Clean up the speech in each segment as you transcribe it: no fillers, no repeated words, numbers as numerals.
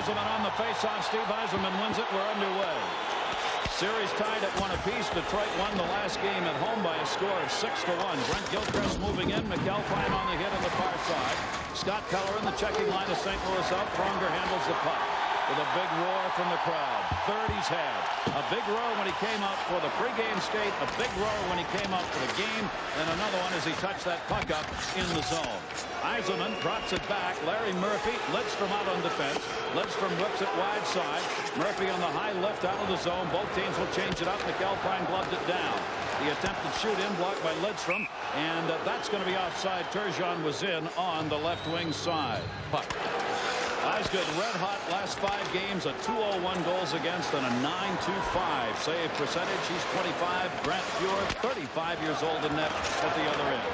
Yzerman on the faceoff. Steve Yzerman wins it. We're underway. Series tied at 1 apiece. Detroit won the last game at home by a score of 6-1. Brent Gilchrist moving in. McElpine on the hit on the far side. Scott Keller in the checking line of St. Louis out. Pronger handles the puck with a big roar from the crowd. Third he's had. A big roar when he came out for the pregame skate. A big roar when he came out for the game. And another one as he touched that puck up in the zone. Yzerman drops it back. Larry Murphy, Lidstrom out on defense. Lidstrom whips it wide side. Murphy on the high lift out of the zone. Both teams will change it up. McElpine gloved it down. The attempted shoot in blocked by Lidstrom. And that's going to be offside. Turgeon was in on the left wing side. Puck. Osgood red hot last 5 games, a 201 goals against and a 925 save percentage. He's 25. Grant Fuhr, 35 years old in net at the other end.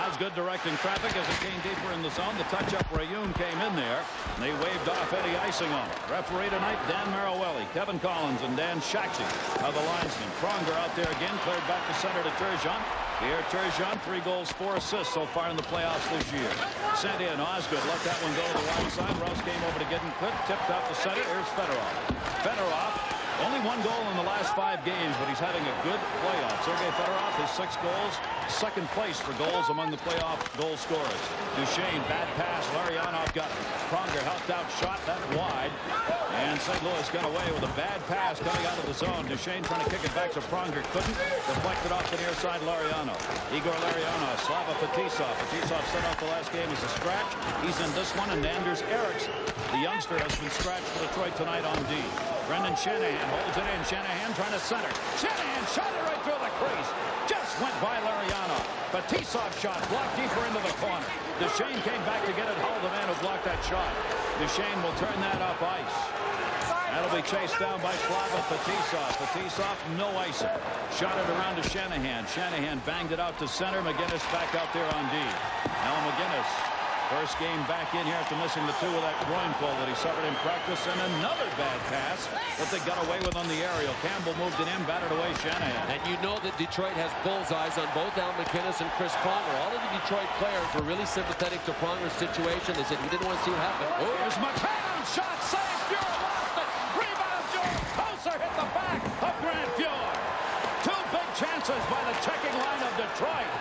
Osgood directing traffic as it came deeper in the zone. The touch-up Rayoon came in there. And they waved off any icing on it. Referee tonight, Dan Marawelli, Kevin Collins, and Dan Shaxi are the linesmen. Pronger out there again, cleared back to center to Turgeon. Here, Turgeon, 3 goals, 4 assists so far in the playoffs this year. Sent in, Osgood let that one go to the wide side. Rouse came over to get him clipped, tipped out to center. Here's Fedorov. Fedorov, only 1 goal in the last 5 games, but he's having a good playoff. Sergei Fedorov has 6 goals, second place for goals among the playoff goal scorers. Duchesne, bad pass. Larionov got it. Pronger helped out, shot that wide. And St. Louis got away with a bad pass coming out of the zone. Duchesne trying to kick it back to Pronger. Couldn't. Deflected off the near side, Larionov. Igor Larionov, Slava Fetisov. Fetisov set off the last game as a scratch. He's in this one, and Anders Eriksson, the youngster, has been scratched for Detroit tonight on D. Brendan Shanahan holds it in. Shanahan trying to center. Shanahan shot it right through the crease. Just went by Larionov. Fetisov shot blocked deeper into the corner. Duchesne came back to get it. Hall, the man who blocked that shot. Duchesne will turn that up ice. That'll be chased down by Slava Fetisov. Fetisov, no icing. Shot it around to Shanahan. Shanahan banged it out to center. McGinnis back out there on D. Now McGinnis, first game back in here after missing the 2 with that groin pull that he suffered in practice. And another bad pass that they got away with on the aerial. Campbell moved it in, battered away Shanahan. And you know that Detroit has bullseyes on both Al McInnes and Chris Pronger. All of the Detroit players were really sympathetic to Pronger's situation. They said he didn't want to see it happen. Oh, here's McCann. Shot saved. Fuhr lost it. Rebound. Fuhr. Koser hit the back of Grant Fuhr. 2 big chances by the checking line of Detroit.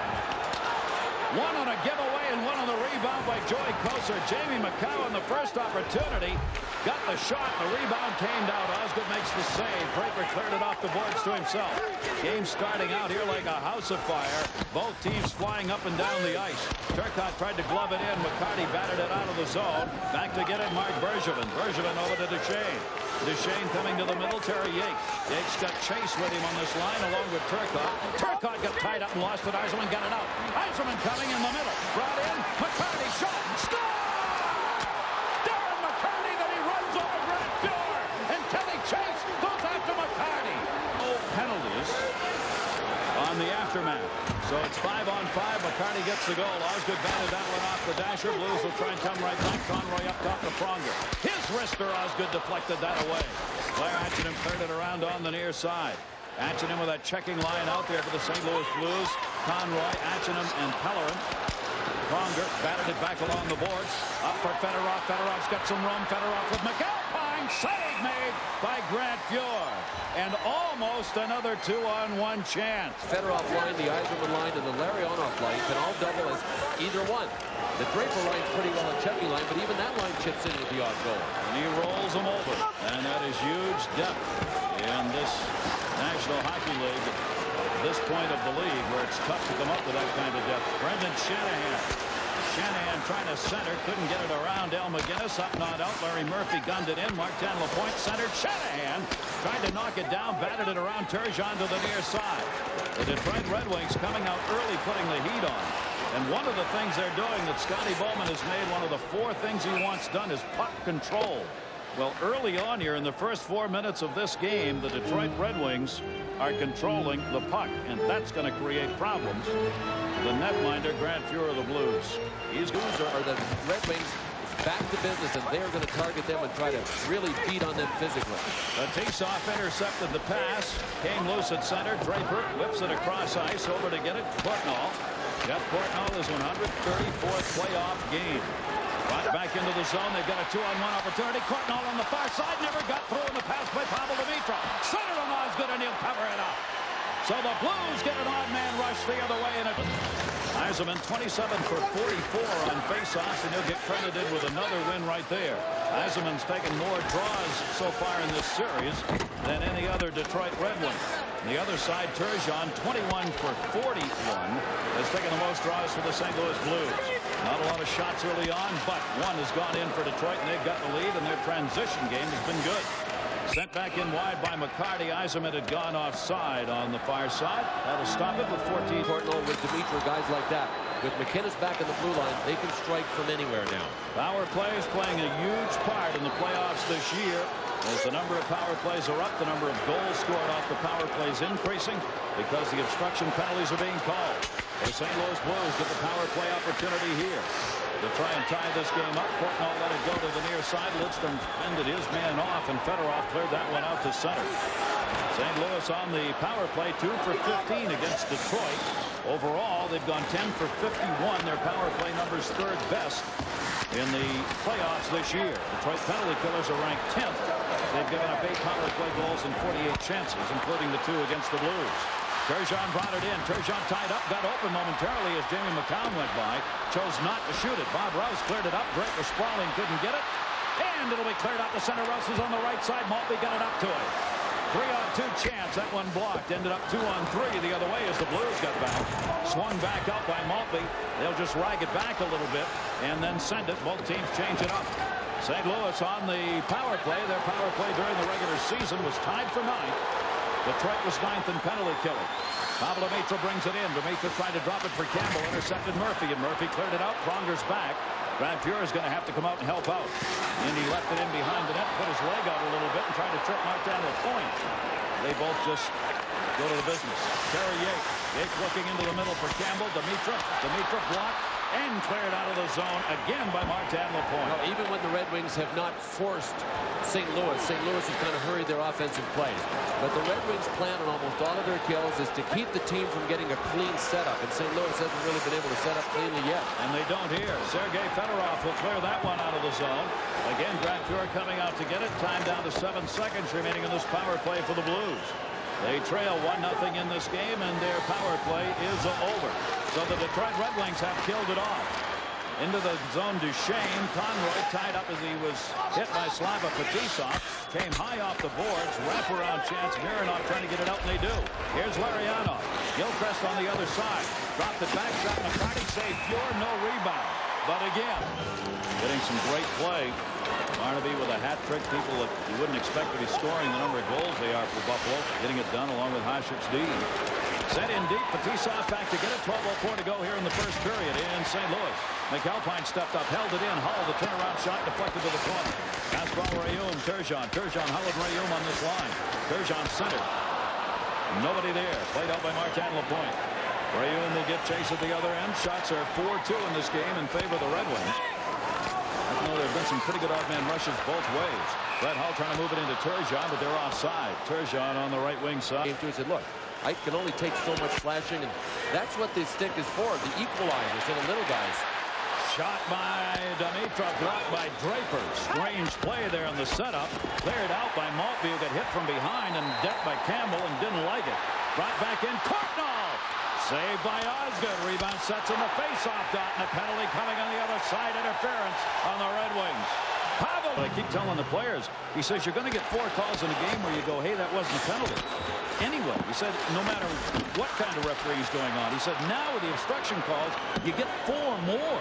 One on a giveaway and one on the rebound by Joey Koser. Jamie McCowan, the first opportunity, got the shot. The rebound came down. Osgood makes the save. Draper cleared it off the boards to himself. Game starting out here like a house of fire. Both teams flying up and down the ice. Turcotte tried to glove it in. McCarty batted it out of the zone. Back to get it, Mark Bergevin. Bergevin over to Duchesne. Duchesne coming to the middle. Terry Yates. Yates got Chase with him on this line along with Turcotte. Turcotte got tied up and lost it. Yzerman got it out. Yzerman coming in the middle. Brought in. McCarty shot. Score! Darren McCarty, then he runs over Grant Fuhr. And Kelly Chase goes after McCarty. No penalties on the aftermath. So it's 5-on-5. McCarty gets the goal. Osgood batted that one off the dasher. Blues will try and come right back. Conroy up top to Pronger. His wrister, Osgood deflected that away. Blair Atchison cleared it around on the near side. Atchison with that checking line out there for the St. Louis Blues. Conroy, Atchison, and Pellerin. Pronger batted it back along the boards. Up for Fedorov. Fedorov's got some room. Fedorov with McElpine. Save made by Grant Fuhr. And almost another 2-on-1 chance. Fedorov line, the Yzerman line, and the Larionov line can all double as either one. The Draper line's pretty well a checking line, but even that line chips in with the odd goal. And he rolls them over. And that is huge depth in this National Hockey League. At this point of the league where it's tough to come up with that kind of depth. Brendan Shanahan. Shanahan trying to center. Couldn't get it around. Al McGinnis up, not out. Larry Murphy gunned it in. Martin Lapointe centered. Shanahan tried to knock it down. Batted it around. Turgeon to the near side. The Detroit Red Wings coming out early, putting the heat on. And one of the things they're doing that Scotty Bowman has made one of the 4 things he wants done is puck control. Well, early on here in the first 4 minutes of this game, the Detroit Red Wings are controlling the puck, and that's going to create problems. The netminder, Grant Fuhr of the Blues. These Blues are the Red Wings back to business, and they're going to target them and try to really feed on them physically. Fetisov intercepted the pass, came loose at center. Draper whips it across ice over to get it. Portnoy. Jeff Portnoy, his 134th playoff game. Right back into the zone. They've got a 2-on-1 opportunity. Courtnall on the far side. Never got through in the pass by Pavel Dimitrov. Centered on Osgood, and he'll cover it up. So the Blues get an odd man rush the other way. And Yzerman 27 for 44 on faceoffs, and he'll get credited with another win right there. Yzerman's taken more draws so far in this series than any other Detroit Red Wing. On the other side, Turgeon, 21 for 41, has taken the most draws for the St. Louis Blues. Not a lot of shots early on, but one has gone in for Detroit, and they've got the lead, and their transition game has been good. Sent back in wide by McCarty. Yzerman had gone offside on the far side. That'll stop it with 14. Courtnall with Dimitrov, guys like that. With McKinnis back in the blue line, they can strike from anywhere now. Power play is playing a huge part in the playoffs this year. As the number of power plays are up, the number of goals scored off the power plays increasing because the obstruction penalties are being called. The St. Louis Blues get the power play opportunity here to try and tie this game up. Courtnall let it go to the near side. Lidstrom fended his man off, and Fedorov cleared that one out to center. St. Louis on the power play, 2 for 15 against Detroit. Overall, they've gone 10 for 51. Their power play number's third best in the playoffs this year. Detroit penalty killers are ranked 10th. They've given up 8 power play goals and 48 chances, including the 2 against the Blues. Turgeon brought it in. Turgeon tied up, got open momentarily as Jamie McCown went by. Chose not to shoot it. Bob Rouse cleared it up. Draper sprawling, couldn't get it. And it'll be cleared out to center. Rouse is on the right side. Maltby got it up to it. 3-on-2 chance. That one blocked. Ended up 2-on-3 the other way as the Blues got back. Swung back out by Maltby. They'll just rag it back a little bit and then send it. Both teams change it up. St. Louis on the power play. Their power play during the regular season was tied for 9th. Detroit was 9th in penalty killing. Pavel Dimitrov brings it in. Dimitrov tried to drop it for Campbell. Intercepted Murphy, and Murphy cleared it out. Pronger's back. Brad Fuhr is going to have to come out and help out. And he left it in behind the net, put his leg out a little bit, and tried to trip Martin LaPointe. They both just go to the business. Terry Yates. Yates looking into the middle for Campbell. Dimitrov blocked and cleared out of the zone again by Martin LaPointe. Well, even when the Red Wings have not forced St. Louis has kind of hurried their offensive plays. But the Red Wings' plan on almost all of their kills is to keep the team from getting a clean setup. And St. Louis hasn't really been able to set up cleanly yet. And they don't here. Sergei Fedorov will clear that one out of the zone. Again, Brad Fuhr coming out to get it. Time down to 7 seconds remaining in this power play for the Blues. They trail 1-0 in this game, and their power play is over. So the Detroit Red Wings have killed it off. Into the zone, Duchesne. Conroy tied up as he was hit by Slava Fetisov. Came high off the boards. Wraparound chance. Mironov trying to get it out, and they do. Here's Larionov. Gilchrist on the other side. Dropped it back. Shot McCarty. Saved Fuhr. No rebound. But again, getting some great play. Barnaby with a hat trick. People that you wouldn't expect to be scoring the number of goals they are for Buffalo. Getting it done along with Hasek's D. Sent in deep. Fetisov back to get it. 12:04 to go here in the first period in St. Louis. McAlpine stepped up, held it in. Hull, the turnaround shot deflected to the corner. Fastball Rayum, Turgeon. Turgeon hollowed Rayum on this line. Turgeon centered. Nobody there. Played out by Martin LaPointe. Rayum will get chase at the other end. Shots are 4-2 in this game in favor of the Red Wings. I know there have been some pretty good odd man rushes both ways. Brett Hull trying to move it into Turgeon, but they're offside. Turgeon on the right wing side. He said, look, I can only take so much slashing, and that's what this stick is for, the equalizer, so the little guys. Shot by Dimitrov, blocked by Draper. Strange play there in the setup. Cleared out by Maltby, who got hit from behind and decked by Campbell and didn't like it. Brought back in Courtnall. Saved by Osgood. Rebound sets in the face-off dot, and a penalty coming on the other side. Interference on the Red Wings. Pavel. I keep telling the players, he says you're going to get 4 calls in a game where you go, hey, that wasn't a penalty. Anyway, he said no matter what kind of referee is going on, he said now with the obstruction calls, you get 4 more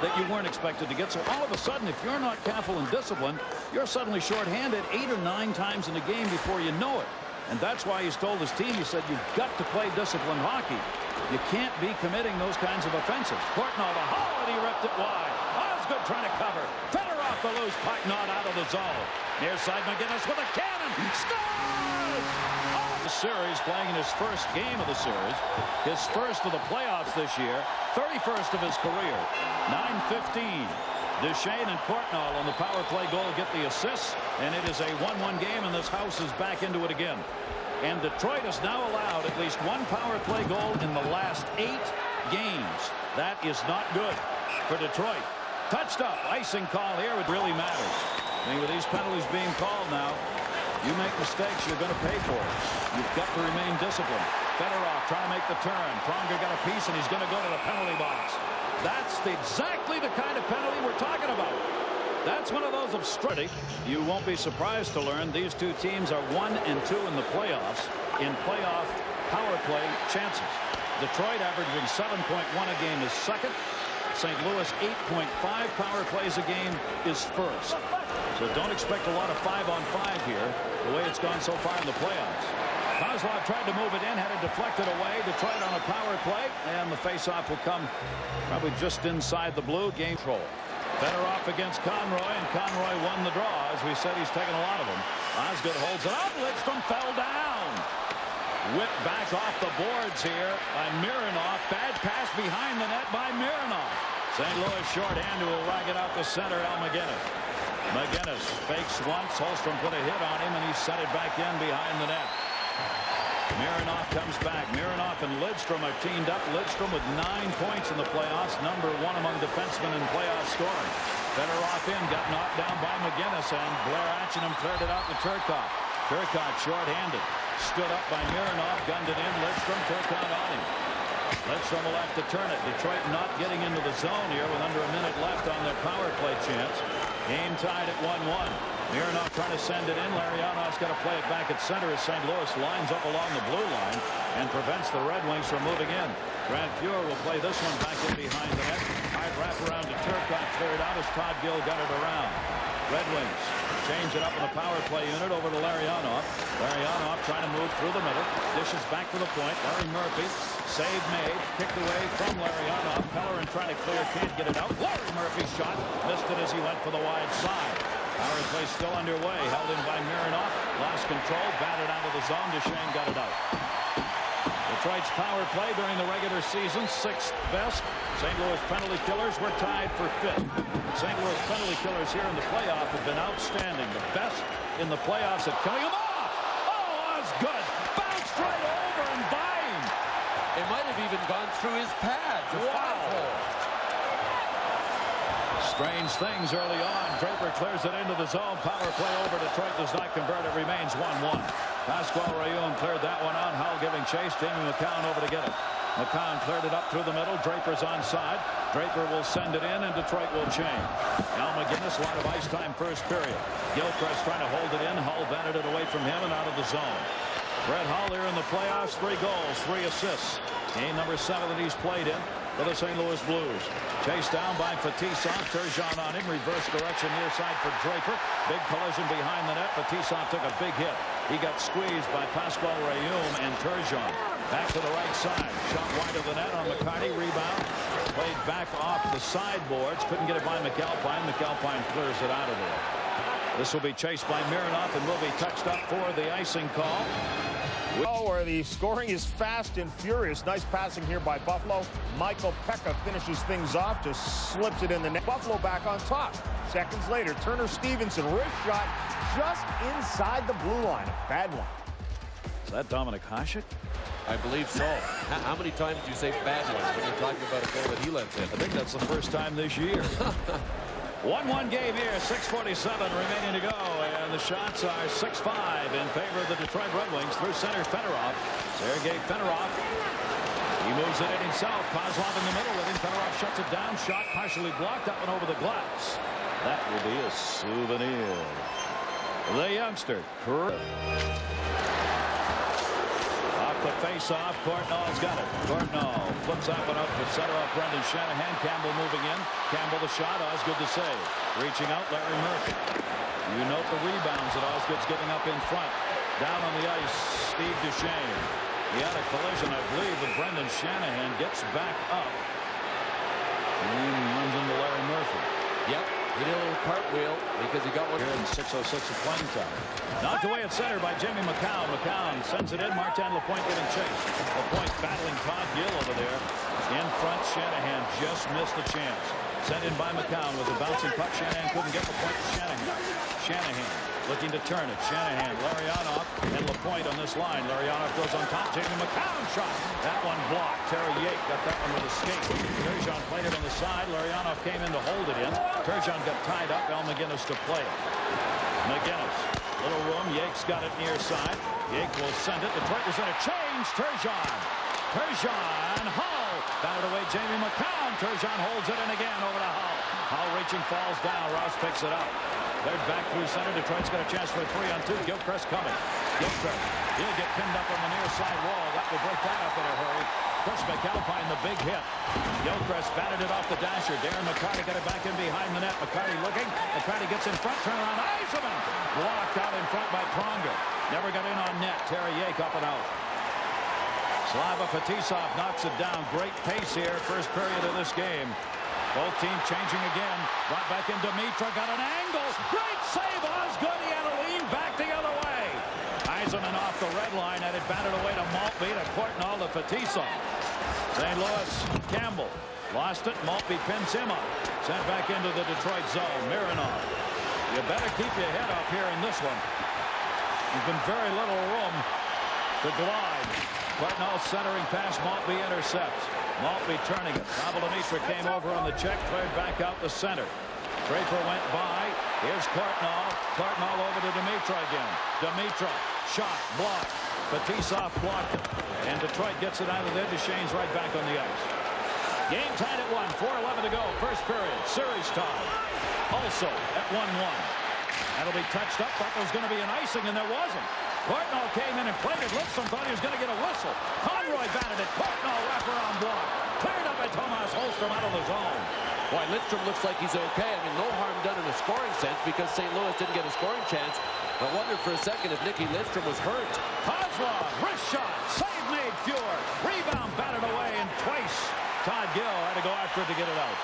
that you weren't expected to get. So all of a sudden, if you're not careful and disciplined, you're suddenly shorthanded 8 or 9 times in the game before you know it. And that's why he's told his team, he said, you've got to play disciplined hockey. You can't be committing those kinds of offenses. Courtnall to Hull, and he ripped it wide. Osgood trying to cover. Fedorov the loose puck, not out of the zone. Near side, McGinnis with a cannon. Scores! The series, playing in his first game of the series. His first of the playoffs this year. 31st of his career. 9:15. Duchesne and Courtnall on the power play goal get the assists, and it is a 1-1 game, and this house is back into it again. And Detroit has now allowed at least 1 power play goal in the last 8 games. That is not good for Detroit. Touched up. Icing call here. It really matters. I mean, with these penalties being called now, you make mistakes, you're going to pay for it. You've got to remain disciplined. Fedorov trying to make the turn. Pronger got a piece, and he's going to go to the penalty box. That's exactly the kind of penalty we're talking about. That's one of those obstructing. You won't be surprised to learn these two teams are 1 and 2 in the playoffs in playoff power play chances. Detroit averaging 7.1 a game is second. St. Louis 8.5 power plays a game is first. So don't expect a lot of 5-on-5 here, the way it's gone so far in the playoffs. Kozlov tried to move it in, had it deflected away. Detroit on a power play, and the faceoff will come probably just inside the blue. Game control. Fedorov against Conroy, and Conroy won the draw. As we said, he's taken a lot of them. Osgood holds it up. Lidstrom fell down. Whipped back off the boards here by Mironov. Bad pass behind the net by Mironov. St. Louis shorthand who will rag it out the center. Al McGinnis. McGinnis fakes once. Holmstrom put a hit on him, and he set it back in behind the net. Mironov comes back. Mironov and Lidstrom are teamed up. Lidstrom with 9 points in the playoffs. #1 among defensemen in playoff scoring. Fedorov in. Got knocked down by McGinnis, and Blair Atchingham cleared it out to Turcotte. Turcotte shorthanded. Stood up by Mironov. Gunned it in. Lidstrom. Turcotte on him. Lidstrom will have to turn it. Detroit not getting into the zone here with under a minute left on their power play chance. Game tied at 1-1. Mironov trying to send it in. Larionov's got to play it back at center as St. Louis lines up along the blue line and prevents the Red Wings from moving in. Grant Fuhr will play this one back in behind the net. Hard wrap around to Turcotte, cleared out as Todd Gill got it around. Red Wings change it up in the power play unit over to Larionov. Larionov trying to move through the middle. Dishes back to the point. Larry Murphy. Save made. Kicked away from Larionov. Pellerin trying to clear. Can't get it out. Larry Murphy's shot. Missed it as he went for the wide side. Power play still underway. Held in by Mironov. Lost control. Batted out of the zone. Duchesne got it out. Detroit's power play during the regular season, 6th best. St. Louis penalty killers were tied for 5th. St. Louis penalty killers here in the playoff have been outstanding. The best in the playoffs at coming them off. Oh, that's good. Bounced right over and by him. It might have even gone through his pads. Wow. Strange things early on. Draper clears it into the zone. Power play over. Detroit does not convert. It remains 1-1. Pasquale Rayun cleared that one out. Hull giving chase. Jamie McCown over to get it. McCown cleared it up through the middle. Draper's onside. Draper will send it in, and Detroit will change. Al McGinnis, a lot of ice time first period. Gilchrist trying to hold it in. Hull batted it away from him and out of the zone. Brett Hull here in the playoffs. 3 goals, 3 assists. Game number 7 that he's played in for the St. Louis Blues. Chased down by Fetisov. Turgeon on him. Reverse direction near side for Draper. Big collision behind the net. Fetisov took a big hit. He got squeezed by Pasquale Rayun and Turgeon. Back to the right side. Shot wide of the net on McCarty. Rebound. Played back off the sideboards. Couldn't get it by McAlpine. McAlpine clears it out of there. This will be chased by Mironov and will be touched up for the icing call. Where the scoring is fast and furious. Nice passing here by Buffalo. Michael Pekka finishes things off, just slips it in the net. Buffalo back on top. Seconds later, Turner Stevenson, wrist shot just inside the blue line. A bad one. Is that Dominic Hasek? I believe so. How many times do you say bad ones when you're talking about a goal that he lets in? I think that's the first time this year. 1-1 game here, 6:47 remaining to go, and the shots are 6-5 in favor of the Detroit Red Wings. Through center, Fedorov. Sergei Fedorov. He moves it in himself. Kozlov in the middle with him. Fedorov shuts it down. Shot partially blocked up and over the glass. That will be a souvenir. The youngster. Off the face-off. Courtnall's got it. Courtnall flips that one up to center off Brendan Shanahan. Campbell moving in. Campbell the shot. Osgood to save. Reaching out, Larry Murphy. You note the rebounds that Osgood's giving up in front. Down on the ice, Steve Duchesne. He had a collision, I believe, with Brendan Shanahan. Gets back up. And runs into Larry Murphy. Yep. He did a little cartwheel because he got one. Here in 6:06 of playing time. Knocked away at center by Jamie McCown. McCown sends it in. Martin Lapointe getting chased. Lapointe battling Todd Gill over there. In front, Shanahan just missed the chance. Sent in by McCown with a bouncing puck. Shanahan couldn't get the point to Shanahan. Shanahan looking to turn it. Shanahan, Larionov, and LaPointe on this line. Larionov goes on top. Jamie McCown shot. That one blocked. Terry Yake got that one with a skate. Turgeon played it on the side. Larionov came in to hold it in. Turgeon got tied up. Al McGinnis to play it. McGinnis, little room. Yake's got it near side. Yake will send it. Detroit is in a change. Turgeon. Hull. Batted away. Jamie McCown. Turgeon holds it in again over to Hull. Hull reaching, falls down. Rouse picks it up. They're back through center. Detroit's got a chance for a 3-on-2. Gilchrist coming. Gilchrist. He'll get pinned up on the near side wall. That will break that up in a hurry. Chris McAlpine, the big hit. Gilchrist batted it off the dasher. Darren McCarty got it back in behind the net. McCarty looking. McCarty gets in front. Turn around. Eisenman. Blocked out in front by Pronger. Never got in on net. Terry Yake up and out. Slava Fetisov knocks it down. Great pace here. First period of this game. Both teams changing again. Brought back in Dimitra. Got an angle. Great save. Osgood. He had to lean back the other way. Eisenman off the red line. Had it batted away to Maltby. To Courtnall to Fetisov. St. Louis. Campbell. Lost it. Maltby pins him up. Sent back into the Detroit zone. Mironov. You better keep your head up here in this one. There's been very little room to glide. Courtnall centering pass. Maltby intercepts. Maltby turning it. Pavel Dimitra came over on the check. Cleared back out the center. Draper went by. Here's Courtnall. Courtnall over to Dimitra again. Dimitra. Shot. Blocked. Fetisov blocked it. And Detroit gets it out of there. Duchesne's right back on the ice. Game tied at 1. 4:11 to go. First period. Series tie. Also at 1-1. That'll be touched up. Thought there was going to be an icing, and there wasn't. Courtnall came in and played it. Lidstrom thought he was going to get a whistle. Conroy batted it. Courtnall wraparound block. Cleared up by Tomas Holmstrom out of the zone. Boy, Lidstrom looks like he's okay. I mean, no harm done in a scoring sense because St. Louis didn't get a scoring chance. I wondered for a second if Nicky Lidstrom was hurt. Kozlov, wrist shot. Save made. Fuhr. Rebound batted away, and twice Todd Gill had to go after it to get it out.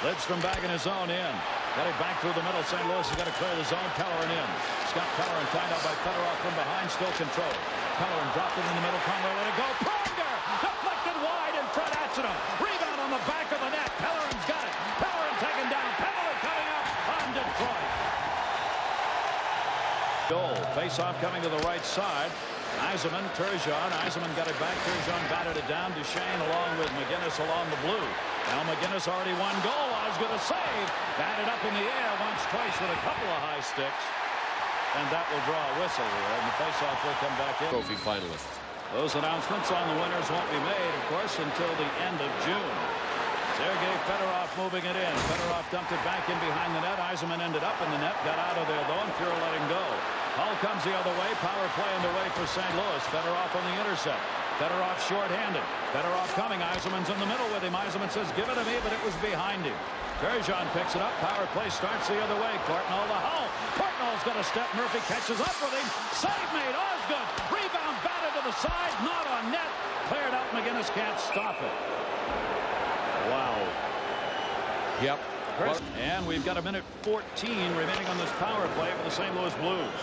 Lidstrom back in his own end. Got it back through the middle. St. Louis has got to clear the zone. Pellerin in. Scott Pellerin tied up by Fedorov from behind. Still control. Pellerin dropped it in the middle. Conroy let it go. Pronger! Deflected wide in front. Atchison. Rebound on the back of the net. Pellerin's got it. Pellerin taken down. Penalty coming up on Detroit. Goal. Face-off coming to the right side. Eisenman, Turgeon. Eisenman got it back. Turgeon batted it down. Duchesne along with McGinnis along the blue. Now McGinnis already one goal. Osgood a save. Batted up in the air once, twice with a couple of high sticks. And that will draw a whistle here. And the faceoff will come back in. Trophy finalists. Those announcements on the winners won't be made, of course, until the end of June. Sergei Fedorov moving it in. Fedorov dumped it back in behind the net. Eisenman ended up in the net. Got out of there, though, and Fuhr let him go. Hull comes the other way. Power play underway for St. Louis. Fedorov on the intercept. Fedorov short-handed. Fedorov coming. Eisenman's in the middle with him. Eisenman says, give it to me, but it was behind him. Turgeon picks it up. Power play starts the other way. Courtnall to Hull. Courtnall's got a step. Murphy catches up with him. Save made. Osgood. Rebound batted to the side. Not on net. Cleared out. McGinnis can't stop it. Wow. Yep. And we've got 1:14 remaining on this power play for the St. Louis Blues.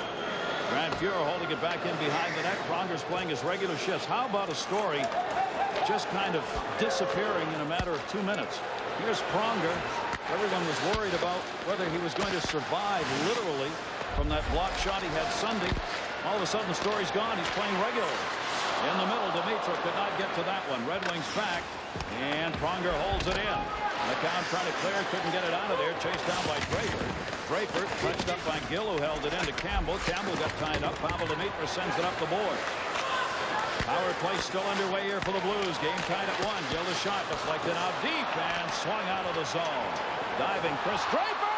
Grant Fuhr holding it back in behind the net. Pronger's playing his regular shifts. How about a story just kind of disappearing in a matter of 2 minutes? Here's Pronger. Everyone was worried about whether he was going to survive literally from that block shot he had Sunday. All of a sudden the story's gone. He's playing regularly. In the middle, Dimitra could not get to that one. Red Wings back, and Pronger holds it in. McCown trying to clear, couldn't get it out of there. Chased down by Draper. Draper touched up by Gill, who held it into Campbell. Campbell got tied up. Pavel Dimitra sends it up the board. Power play still underway here for the Blues. Game tied at 1. Gill the shot deflected out deep and swung out of the zone. Diving Chris Draper.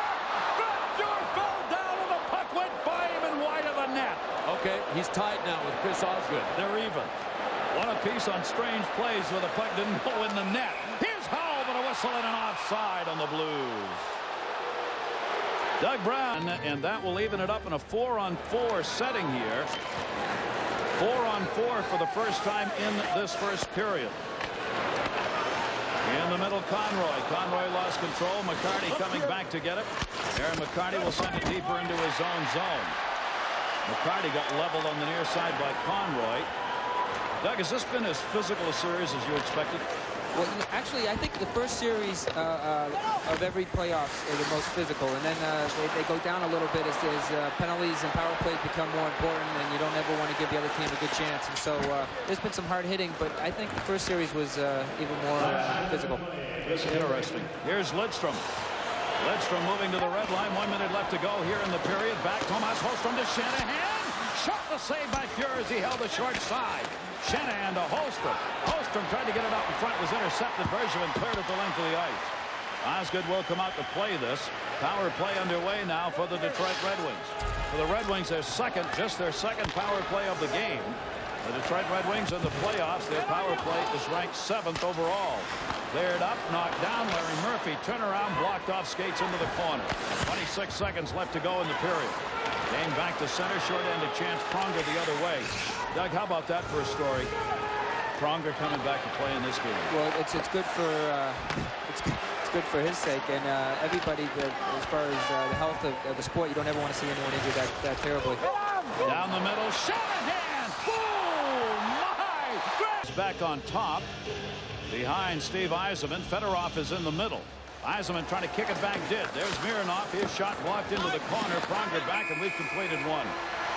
George fell down and the puck went by him and wide of the net. Okay, he's tied now with Chris Osgood. They're even. One apiece on strange plays where the puck didn't go in the net. Here's Hull, but a whistle and an offside on the Blues. Doug Brown, and that will even it up in a 4-on-4 setting here. 4-on-4 for the first time in this first period. In the middle, Conroy. Conroy lost control. McCarty coming back to get it. Aaron McCarty will send it deeper into his own zone. McCarty got leveled on the near side by Conroy. Doug, has this been as physical a series as you expected? Well, actually, I think the first series of every playoffs are the most physical, and then they go down a little bit as penalties and power plays become more important, and you don't ever want to give the other team a good chance. And so there's been some hard hitting, but I think the first series was even more physical. This is interesting. Here's Lidstrom. Lidstrom moving to the red line. 1 minute left to go here in the period. Back Tomas Holstrom to Shanahan. Shot the save by Fuhr as he held the short side. Shanahan to Holstrom. Holstrom tried to get it out in front, was intercepted. Bergevin cleared at the length of the ice. Osgood will come out to play this. Power play underway now for the Detroit Red Wings. For the Red Wings, their second power play of the game. The Detroit Red Wings in the playoffs, their power play is ranked 7th overall. Cleared up, knocked down. Larry Murphy turnaround, blocked off skates into the corner. 26 seconds left to go in the period. Game back to center, short-handed chance. Pronger the other way. Doug, how about that for a story? Pronger coming back to play in this game. Well, it's good for it's good for his sake, and everybody. As far as the health of the sport, you don't ever want to see anyone injured that terribly. Down the middle, Shanahan. Boom! My goodness! Back on top, behind Steve Yzerman. Fedorov is in the middle. Yzerman trying to kick it back, did. There's Mironov. His shot blocked into the corner. Pronger back, and we've completed one.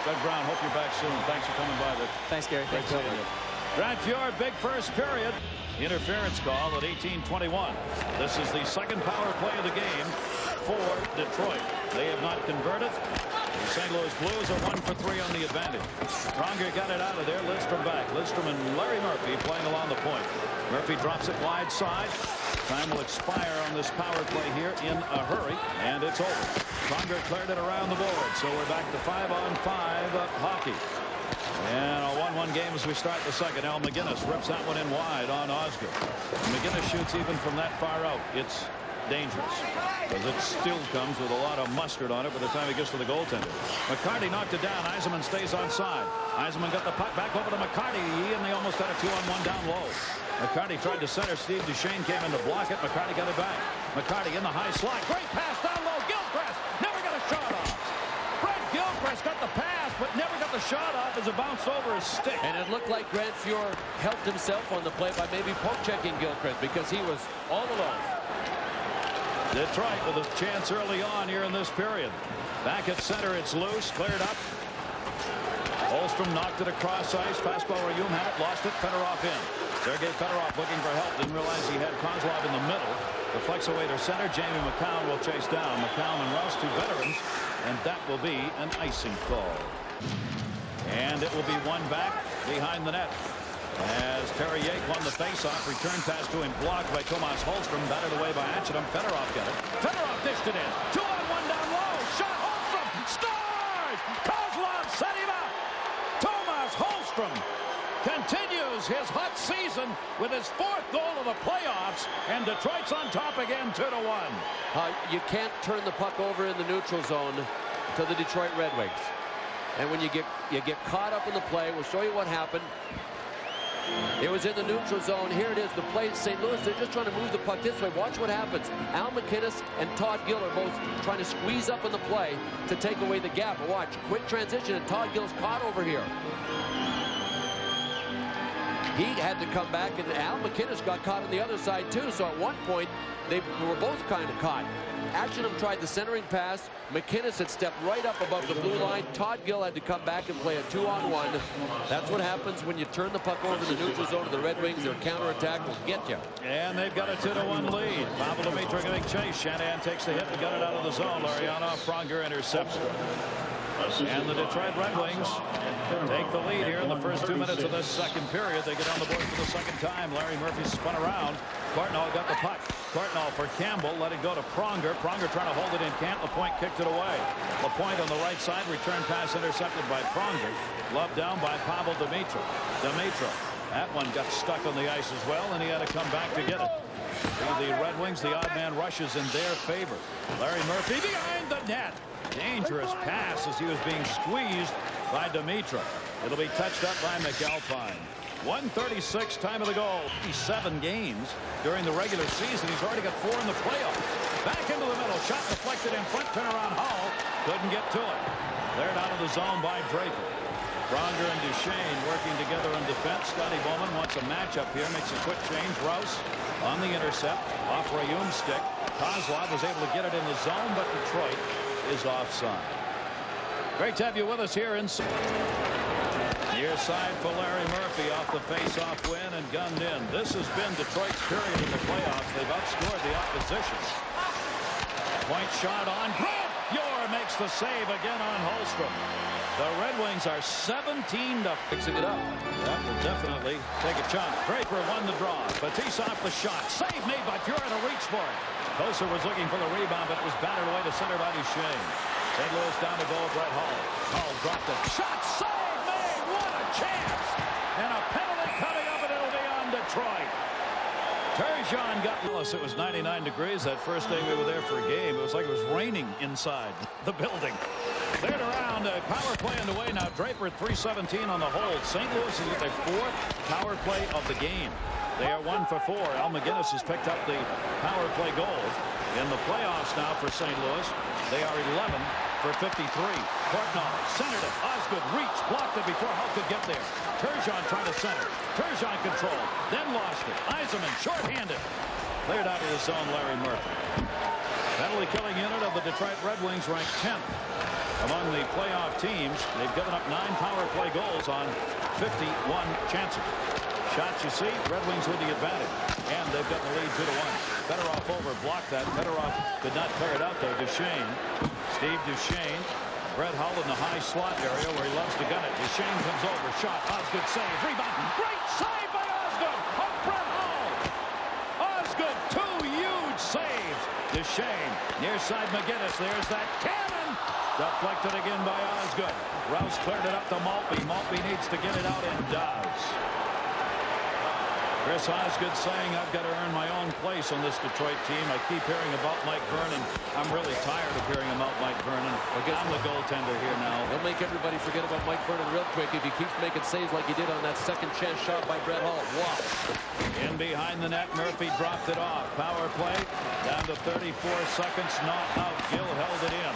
Doug Brown, hope you're back soon. Thanks for coming by. Thanks, Gary. Thanks, Gary. Grant Fuhr, big first period. Interference call at 18:21. This is the second power play of the game for Detroit. They have not converted. The St. Louis Blues are 1 for 3 on the advantage. Pronger got it out of there. Lidstrom back. Lidstrom and Larry Murphy playing along the point. Murphy drops it wide side. Time will expire on this power play here in a hurry, and it's over. Pronger cleared it around the board, so we're back to 5-on-5 hockey. And a 1-1 game as we start the second. Al McGinnis rips that one in wide on Osgood. McGinnis shoots even from that far out. It's dangerous, because it still comes with a lot of mustard on it by the time it gets to the goaltender. McCarty knocked it down. Yzerman stays on side. Yzerman got the puck back over to McCarty, and they almost had a 2-on-1 down low. McCarty tried to center. Steve Duchesne came in to block it. McCarty got it back. McCarty in the high slot. Great pass down low. Gilchrist never got a shot off. Brett Gilchrist got the pass, but never got the shot off as it bounced over his stick. And it looked like Grant Fuhr helped himself on the play by maybe poke-checking Gilchrist, because he was all alone. Detroit with a chance early on here in this period. Back at center, it's loose, cleared up. Holstrom knocked it across ice. Fastball Rayum had it, lost it. Fedorov in. Sergei Fedorov looking for help. Didn't realize he had Kozlov in the middle. Deflects away to center. Jamie McCown will chase down. McCown and Rouse, 2 veterans, and that will be an icing call. And it will be one back behind the net. As Terry Yake won the faceoff, return pass to him blocked by Tomas Holstrom, batted away by Atchedum. Fedorov got it. Fedorov dished it in. 2-on-1 down low. Shot. Holstrom scores. Kozlov set him up. Tomas Holstrom continues his hot season with his 4th goal of the playoffs, and Detroit's on top again, 2-1. You can't turn the puck over in the neutral zone to the Detroit Red Wings. And when you get caught up in the play, we'll show you what happened. It was in the neutral zone. Here it is. The play, St. Louis, they're just trying to move the puck this way. Watch what happens. Al McInnis and Todd Gill are both trying to squeeze up in the play to take away the gap. But watch, quick transition, and Todd Gill's caught over here. He had to come back, and Al McInnis got caught on the other side, too. So at one point, they were both kind of caught. Atchedum tried the centering pass. McInnis had stepped right up above the blue line. Todd Gill had to come back and play a 2-on-1. That's what happens when you turn the puck over to the neutral zone of the Red Wings. Their counterattack will get you. And they've got a 2-1 lead. Pavel Demitra getting chased. Shanahan takes the hit and got it out of the zone. Larionov, Pronger intercepts it. And the Detroit Red Wings take the lead here in the first 2 minutes of this second period. They get on the board for the second time. Larry Murphy spun around. Courtnall got the puck. Courtnall for Campbell. Let it go to Pronger. Pronger trying to hold it in. Can't. LaPointe kicked it away. LaPointe on the right side. Return pass intercepted by Pronger. Love down by Pavel Demitra. That one got stuck on the ice as well, and he had to come back to get it. The Red Wings, the odd man rushes in their favor. Larry Murphy behind the net. Dangerous pass as he was being squeezed by Demitra. It'll be touched up by McAlpine. 1:36 time of the goal. 7 games during the regular season. He's already got 4 in the playoffs. Back into the middle. Shot deflected in front. Turnaround Hall. Couldn't get to it. Cleared out of the zone by Draper. Pronger and Duchesne working together in defense. Scotty Bowman wants a matchup here. Makes a quick change. Rouse on the intercept. Off Rayum's stick. Kozlov was able to get it in the zone, but Detroit is offside. Great to have you with us here in near side for Larry Murphy off the face-off win and gunned in. This has been Detroit's period in the playoffs. They've outscored the opposition. Point shot on. Grant Yor makes the save again on Holmstrom. The Red Wings are 17 to fixing it up. That will definitely take a chunk. Draper won the draw. Batiste off the shot. Save made by Fury to reach for it. Koser was looking for the rebound, but it was battered away to center by Duchesne. St. Louis down to goal. Brett Hull. Hull dropped it. Shot save made. What a chance. And a penalty coming up, and it'll be on Detroit. Turgeon got loose. It was 99 degrees that first day we were there for a game. It was like it was raining inside the building. Cleared around. Power play underway now. Draper at 3:17 on the hold. St. Louis is at their 4th power play of the game. They are 1 for 4. Al McGinnis has picked up the power play goal in the playoffs now for St. Louis. They are 11 for 53. Courtnall centered it. Osgood reached, blocked it before Hull could get there. Turgeon trying to center. Turgeon controlled, then lost it. Yzerman shorthanded. Cleared out of the zone. Larry Murphy. Penalty killing unit of the Detroit Red Wings ranked 10th among the playoff teams. They've given up 9 power play goals on 51 chances. Shots you see, Red Wings with the advantage. And they've got the lead 2-1. Fedorov over blocked that. Fedorov could not clear it out though. Duchesne. Steve Duchesne. Brett Hull in the high slot area where he loves to gun it. Duchesne comes over. Shot. Osgood save. Rebound. Great save by Osgood. On Brett Hull. Osgood. 2 huge saves. Duchesne. Near side McGinnis. There's that cannon. Deflected again by Osgood. Rouse cleared it up to Maltby. Maltby needs to get it out and does. Chris Osgood saying, I've got to earn my own place on this Detroit team. I keep hearing about Mike Vernon. I'm really tired of hearing about Mike Vernon. I'm the goaltender here now. He'll make everybody forget about Mike Vernon real quick if he keeps making saves like he did on that second chance shot by Brett Hull. Wow. In behind the net, Murphy dropped it off. Power play down to 34 seconds. Not out. Gill held it in.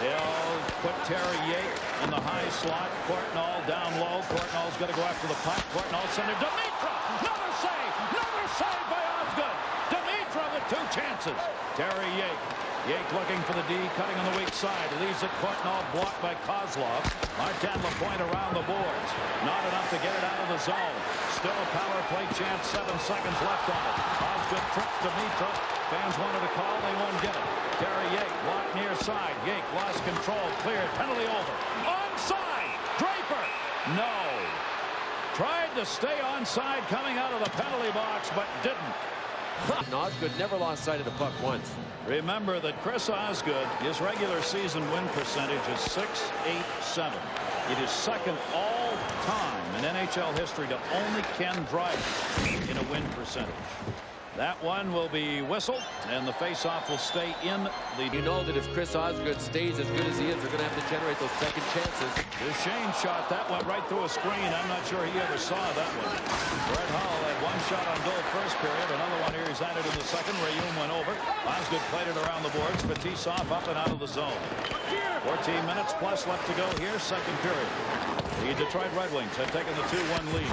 They'll put Terry Yake in the high slot. Courtnall down low. Courtnall's going to go after the puck. Courtnall center. Dimitra! Another save! Another save by Osgood! Dimitra with 2 chances. Terry Yake. Yake looking for the D, cutting on the weak side. Leaves it. Courtnall blocked by Kozlov. Martin Lapointe around the boards. Not enough to get it out of the zone. Still a power play chance. 7 seconds left on it. Osgood trips Dimitra. Fans wanted to call. They won't get it. Terry Yake blocked near side. Yake lost control. Cleared. Penalty over. Onside. Draper. No. Tried to stay onside coming out of the penalty box, but didn't. Osgood never lost sight of the puck once. Remember that Chris Osgood, his regular season win percentage is .687. It is second all time in NHL history to only Ken Dryden in a win percentage. That one will be whistled, and the face-off will stay in the... You know that if Chris Osgood stays as good as he is, they're going to have to generate those second chances. Duchesne shot. That went right through a screen. I'm not sure he ever saw that one. Brett Hull had 1 shot on goal first period. Another one here. He's added in the second. Rayum went over. Osgood played it around the boards. Batiste off up and out of the zone. 14 minutes plus left to go here. Second period. The Detroit Red Wings have taken the 2-1 lead.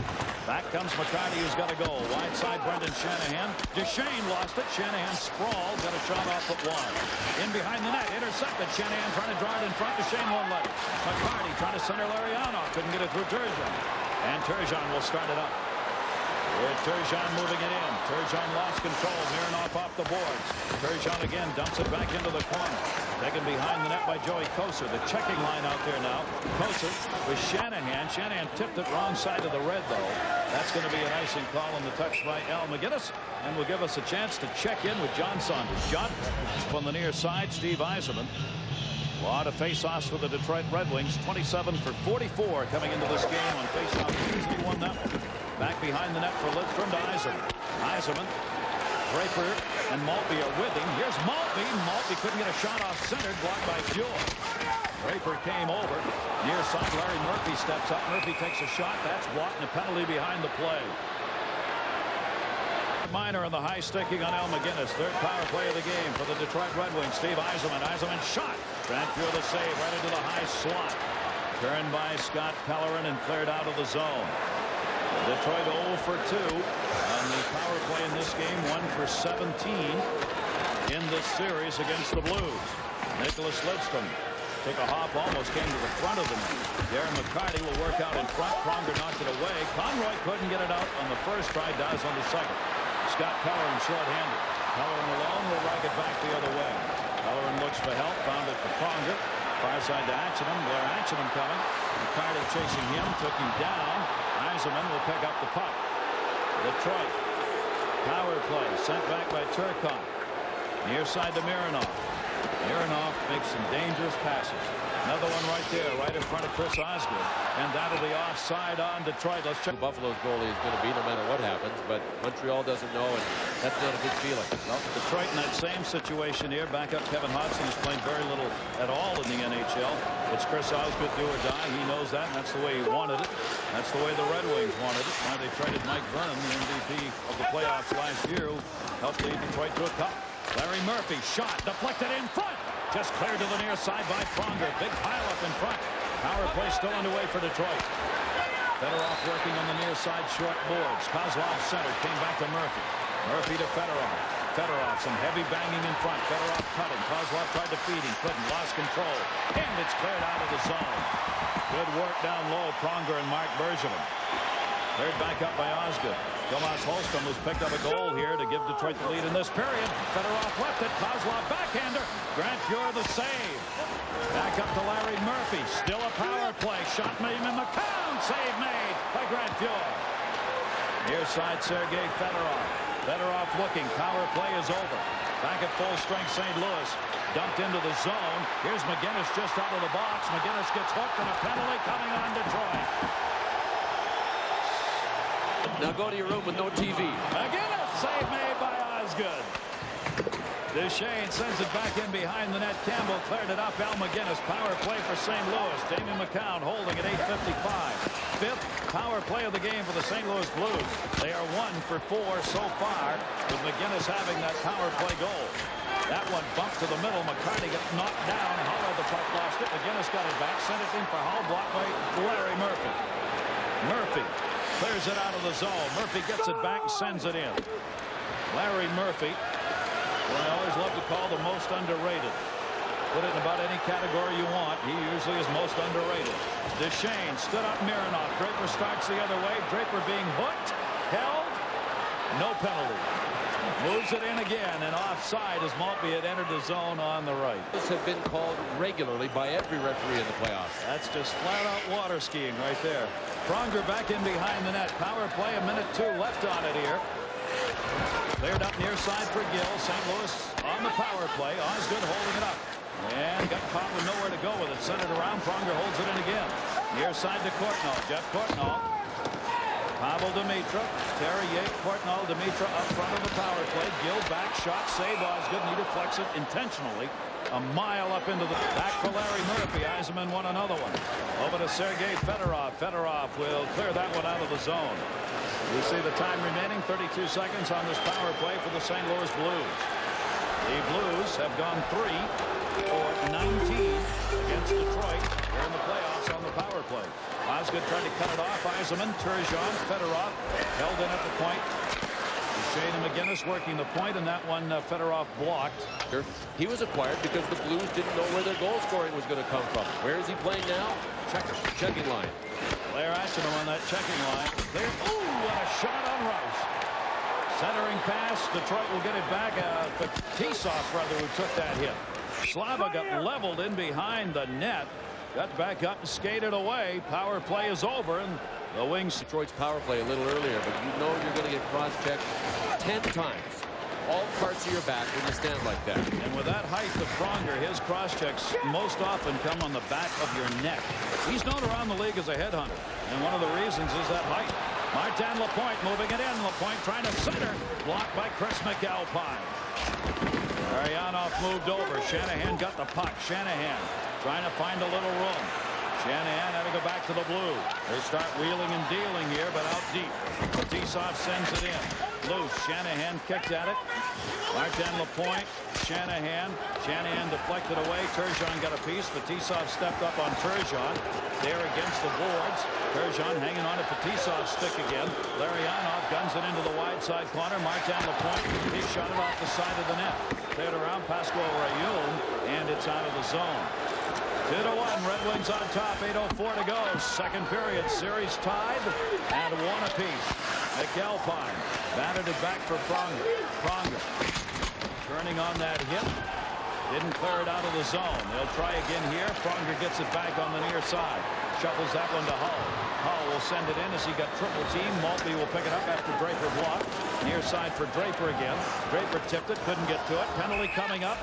Back comes McCarty, who's got a goal. Wide side, Brendan Shanahan. Duchesne lost it. Shanahan sprawled. Got a shot off at wide. In behind the net. Intercepted. Shanahan trying to draw it in front. Duchesne won't let it. McCarty trying to center Larionov. Couldn't get it through Turgeon. And Turgeon will start it up. With Turgeon moving it in. Turgeon lost control. Mironov off the boards. Turgeon again dumps it back into the corner. Taken behind the net by Joey Koser. The checking line out there now. Koser with Shanahan. Shanahan tipped it wrong side of the red, though. That's going to be an icing call on the touch by Al McGinnis. And will give us a chance to check in with John Saunders. John on the near side. Steve Yzerman. A lot of face-offs for the Detroit Red Wings. 27 for 44 coming into this game on face-off. Easily won that one. Back behind the net for Lidstrom to Yzerman. Yzerman, Draper, and Maltby are with him. Here's Maltby. Maltby couldn't get a shot off centered, blocked by Fuel. Draper came over. Near side, Larry Murphy steps up. Murphy takes a shot. That's blocked and a penalty behind the play. Minor on the high sticking on Al McGinnis. Third power play of the game for the Detroit Red Wings. Steve Yzerman. Yzerman shot. Grant Fuel the save right into the high slot. Turned by Scott Pellerin and cleared out of the zone. Detroit 0 for 2 on the power play in this game. 1 for 17 in this series against the Blues. Nicholas Lidstrom took a hop, almost came to the front of the net. Darren McCarty will work out in front. Pronger knocked it away. Conroy couldn't get it out on the first try. Does on the second. Scott Pellerin short-handed. Pellerin alone will rag it back the other way. Pellerin looks for help. Found it for Pronger. Far side to Achinum. Blair Achinum coming. McCarty chasing him. Took him down. Eisenman will pick up the puck. Detroit. Power play. Sent back by Turcotte. Near side to Mironov. Mironov makes some dangerous passes. Another one right there, right in front of Chris Osgood. And that'll be offside on Detroit. Let's check. Buffalo's goalie is going to be no matter what happens, but Montreal doesn't know, and that's not a good feeling. Well, Detroit in that same situation here. Backup Kevin Hodgson has played very little at all in the NHL. It's Chris Osgood, do or die. He knows that, and that's the way he wanted it. That's the way the Red Wings wanted it. Now they traded Mike Vernon, the MVP of the playoffs last year, who helped lead Detroit to a cup. Larry Murphy shot deflected in front. Just cleared to the near side by Pronger. Big pile up in front. Power play still underway for Detroit. Fedorov working on the near side short boards. Kozlov center. Came back to Murphy. Murphy to Fedorov. Fedorov some heavy banging in front. Fedorov cutting. Kozlov tried to feed him. Couldn't. Lost control. And it's cleared out of the zone. Good work down low. Pronger and Mark Bergevin. Cleared back up by Osgood. Tomas Holstrom has picked up a goal here to give Detroit the lead in this period. Fedorov left it. Kozlov backhander. Grant Fuhr the save. Back up to Larry Murphy. Still a power play. Shot made in McCown. Save made by Grant Fuhr. Near side Sergei Fedorov. Fedorov looking. Power play is over. Back at full strength St. Louis. Dumped into the zone. Here's McGinnis just out of the box. McGinnis gets hooked and a penalty coming on Detroit. Now go to your room with no TV. Again, a save made by Osgood. Duchesne sends it back in behind the net. Campbell cleared it up. Al McGinnis, power play for St. Louis. Damien McCown holding at 8:55. Fifth power play of the game for the St. Louis Blues. They are 1 for 4 so far, with McGinnis having that power play goal. That one bumped to the middle. McCarty gets knocked down. Holler the puck, lost it. McGinnis got it back. Sent it in for Hull, blocked by Larry Murphy. Murphy clears it out of the zone. Murphy gets it back and sends it in. Larry Murphy, who I always love to call the most underrated. Put it in about any category you want. He usually is most underrated. Duchesne stood up Mironov. Draper starts the other way. Draper being hooked, held, no penalty. Moves it in again, and offside as Maltby had entered the zone on the right. This have been called regularly by every referee in the playoffs. That's just flat-out water skiing right there. Pronger back in behind the net. Power play, 1:02 left on it here. Cleared up near side for Gill. St. Louis on the power play. Osgood holding it up. And got caught with nowhere to go with it. Sent it around. Pronger holds it in again. Near side to Courtnall. Jeff Courtnall. Pavel Demitra, Terry Yates, Courtnall, Demitra up front of the power play. Gill back, shot, save Osgood, and he deflects it intentionally. A mile up into the back for Larry Murphy. Eisenman won another one. Over to Sergei Fedorov. Fedorov will clear that one out of the zone. We see the time remaining, 32 seconds on this power play for the St. Louis Blues. The Blues have gone 3 for 19 against Detroit. They're in the playoffs on the power play. Osgood tried to cut it off. Eisenman, Turgeon, Fedorov held in at the point. Duchesne and McGinnis working the point, and that one Fedorov blocked. He was acquired because the Blues didn't know where their goal scoring was going to come from. Where is he playing now? Checking line. Blair Achinum on that checking line. There. Ooh, what a shot on Rouse. Centering pass. Detroit will get it back. Fetisov, brother, who took that hit. Slava got leveled in behind the net. Got back up and skated away. Power play is over, and the Wings. Detroit's power play a little earlier, but you know you're going to get cross-checked 10 times. All parts of your back when you stand like that. And with that height of Pronger, his cross-checks most often come on the back of your neck. He's known around the league as a headhunter, and one of the reasons is that height. Martin Lapointe moving it in. Lapointe trying to center. Blocked by Chris McAlpine. Arianov moved over. Shanahan got the puck. Shanahan trying to find a little room. Shanahan had to go back to the blue. They start wheeling and dealing here, but out deep. Fetisov sends it in. Loose. Shanahan kicked at it. Martin Lapointe. Shanahan. Shanahan deflected away. Turgeon got a piece. Fetisov stepped up on Turgeon. There against the boards. Turgeon hanging on to Fetisov's stick again. Larionov guns it into the wide side corner. Martin Lapointe. He shot it off the side of the net. Cleared around Pascual Rayul, and it's out of the zone. 2-1. Red Wings on top. 8:04 to go. Second period. Series tied and one apiece. McAlpine batted it back for Pronger. Pronger turning on that hit. Didn't clear it out of the zone. They'll try again here. Pronger gets it back on the near side. Shuffles that one to Hull. Hull will send it in as he got triple team. Maltby will pick it up after Draper blocked. Near side for Draper again. Draper tipped it. Couldn't get to it. Penalty coming up.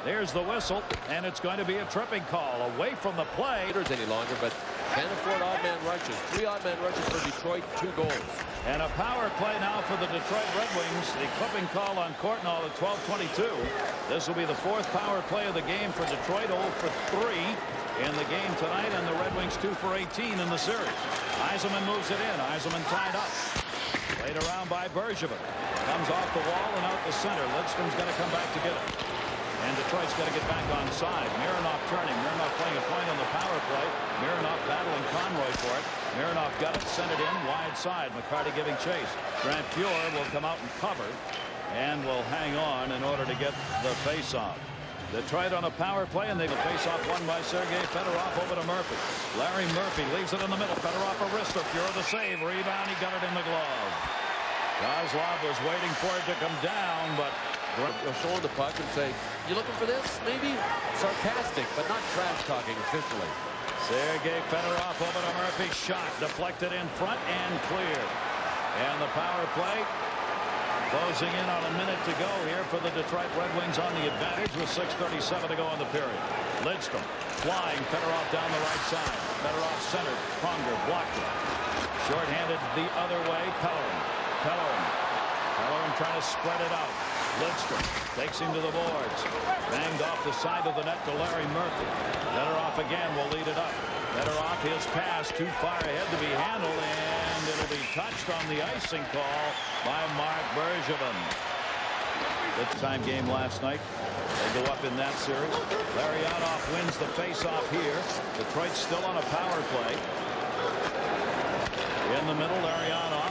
There's the whistle, and it's going to be a tripping call away from the play. Any longer, but can't afford odd man rushes. 3 odd man rushes for Detroit, 2 goals. And a power play now for the Detroit Red Wings. The clipping call on Courtnall at 12:22. This will be the 4th power play of the game for Detroit. 0 for 3 in the game tonight, and the Red Wings 2 for 18 in the series. Yzerman moves it in. Yzerman tied up. Played around by Bergevin. Comes off the wall and out the center. Lidstrom's going to come back to get it. And Detroit's got to get back on side. Mironov turning. Mironov playing a point on the power play. Mironov battling Conroy for it. Mironov got it, sent it in wide side. McCarty giving chase. Grant Fuhr will come out and cover and will hang on in order to get the face-off. Detroit on a power play, and they will face off won by Sergei Fedorov over to Murphy. Larry Murphy leaves it in the middle. Fedorov a wrister. Fuhr the save. Rebound. He got it in the glove. Kozlov was waiting for it to come down, but You'll show the puck and say, "You looking for this?" Maybe sarcastic, but not trash talking officially. Sergei Fedorov over to Murphy. Shot deflected in front and cleared. And the power play closing in on a minute to go here for the Detroit Red Wings on the advantage with 6:37 to go in the period. Lidstrom flying. Fedorov down the right side. Fedorov centered. Pronger blocked it. Shorthanded the other way. Pellerin trying to spread it out. Lidstrom takes him to the boards. Banged off the side of the net to Larry Murphy. Fedorov again will lead it up. Fedorov, his pass too far ahead to be handled, and it'll be touched on the icing call by Marc Bergevin. Good time game last night. They go up in that series. Larionov wins the face-off here. Detroit's still on a power play. In the middle, Larionov.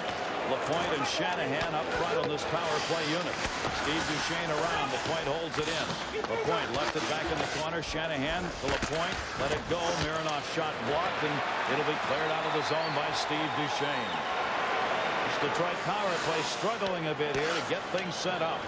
Lapointe and Shanahan up front on this power play unit. Steve Duchesne around. Lapointe holds it in. Lapointe left it back in the corner. Shanahan to Lapointe. Let it go. Mironov shot blocked, and it'll be cleared out of the zone by Steve Duchesne. This Detroit power play struggling a bit here to get things set up.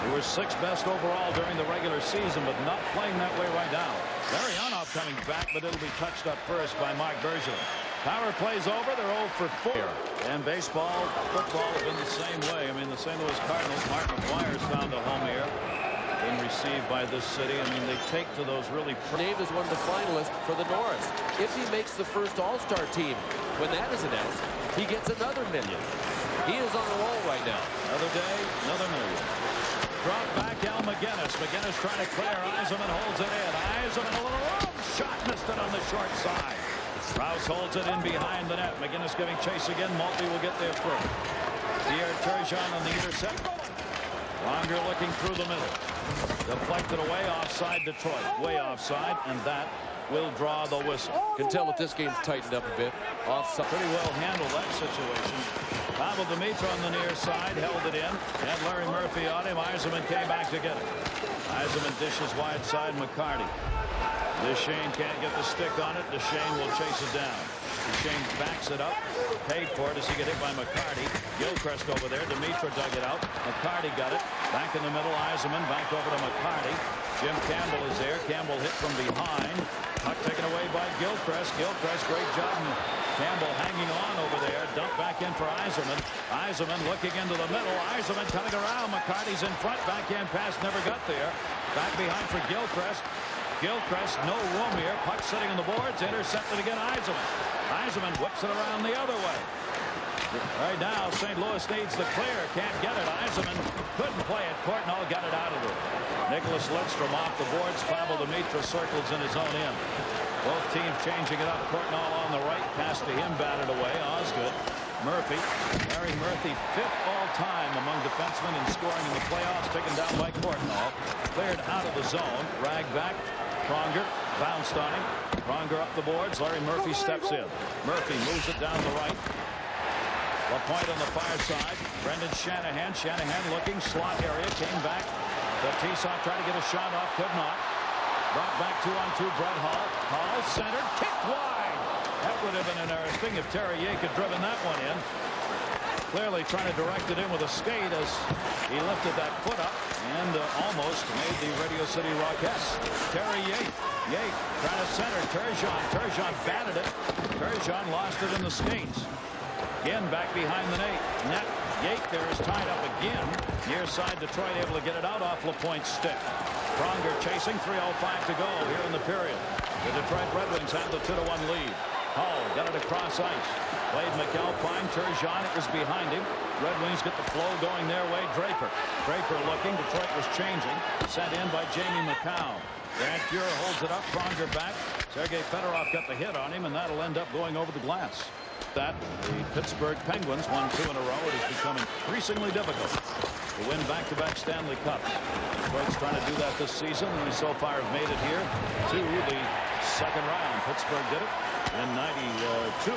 They were 6th best overall during the regular season, but not playing that way right now. Larionov coming back, but it'll be touched up first by Marc Bergevin. Power play's over. They're 0 for 4. And baseball, football have been the same way. I mean, the St. Louis Cardinals, Mark McGuire's found a home here. Been received by this city. I mean, they take to those really... Named as one of the finalists for the Norris. If he makes the first All-Star team, when that is announced, he gets another $1 million. He is on a roll right now. Another day, another $1 million. Drop back, Al McGinnis. McGinnis trying to clear. Yzerman holds it in. Yzerman a little long shot. Missed it on the short side. Rouse holds it in behind the net. McGinnis giving chase again. Maltby will get there through. Pierre Turgeon on the intercept. Pronger looking through the middle. Deflected away, offside Detroit. Way offside, and that will draw the whistle. Can tell that this game's tightened up a bit. Offside. Pretty well handled that situation. Pavel Demitra on the near side held it in. Had Larry Murphy on him. Yzerman came back to get it. Yzerman dishes wide side. McCarty. Duchesne can't get the stick on it. Duchesne will chase it down. Duchesne backs it up. Paid for it as he got hit by McCarty. Gilchrist over there. Demitra dug it out. McCarty got it. Back in the middle. Yzerman back over to McCarty. Jim Campbell is there. Campbell hit from behind. Puck taken away by Gilchrist. Gilchrist, great job. Campbell hanging on over there. Dumped back in for Yzerman. Yzerman looking into the middle. Yzerman coming around. McCarty's in front. Backhand pass never got there. Back behind for Gilchrist. Gilchrist, no room here. Puck sitting on the boards. Intercepted again. Yzerman. Yzerman whips it around the other way. Right now, St. Louis needs the clear. Can't get it. Yzerman couldn't play it. Courtnall got it out of there. Nicholas Lidstrom off the boards. Pavel Demitra circles in his own end. Both teams changing it up. Courtnall on the right. Pass to him. Batted away. Osgood. Murphy. Larry Murphy, 5th all-time among defensemen in scoring in the playoffs. Taken down by Courtnall. Cleared out of the zone. Ragged back. Pronger bounced on him. Pronger up the boards. Larry Murphy steps in. Murphy moves it down the right. LaPointe on the far side. Brendan Shanahan. Shanahan looking. Slot area. Came back. Fetisov tried to get a shot off. Could not. Brought back 2-on-2. Brett Hall. Hall centered. Kicked wide. That would have been an interesting thing if Terry Yake had driven that one in. Clearly trying to direct it in with a skate as he lifted that foot up and almost made the Radio City Rockettes. Terry Yake. Yake trying to center. Turgeon. Turgeon batted it. Turgeon lost it in the skates. Again back behind the net. Yake there is tied up again. Near side Detroit able to get it out off LaPointe's stick. Pronger chasing. 3:05 to go here in the period. The Detroit Red Wings have the 2-1 lead. Hull got it across ice. Played McAlpine. Turgeon. It was behind him. Red Wings get the flow going their way. Draper. Draper looking. Detroit was changing. Sent in by Jamie McCown. Grant Fuhrer holds it up. Pronger back. Sergei Fedorov got the hit on him, and that'll end up going over the glass. That the Pittsburgh Penguins won 2 in a row. It has become increasingly difficult to win back-to-back Stanley Cups. Detroit's trying to do that this season, and we so far have made it here to the second round. Pittsburgh did it in '92.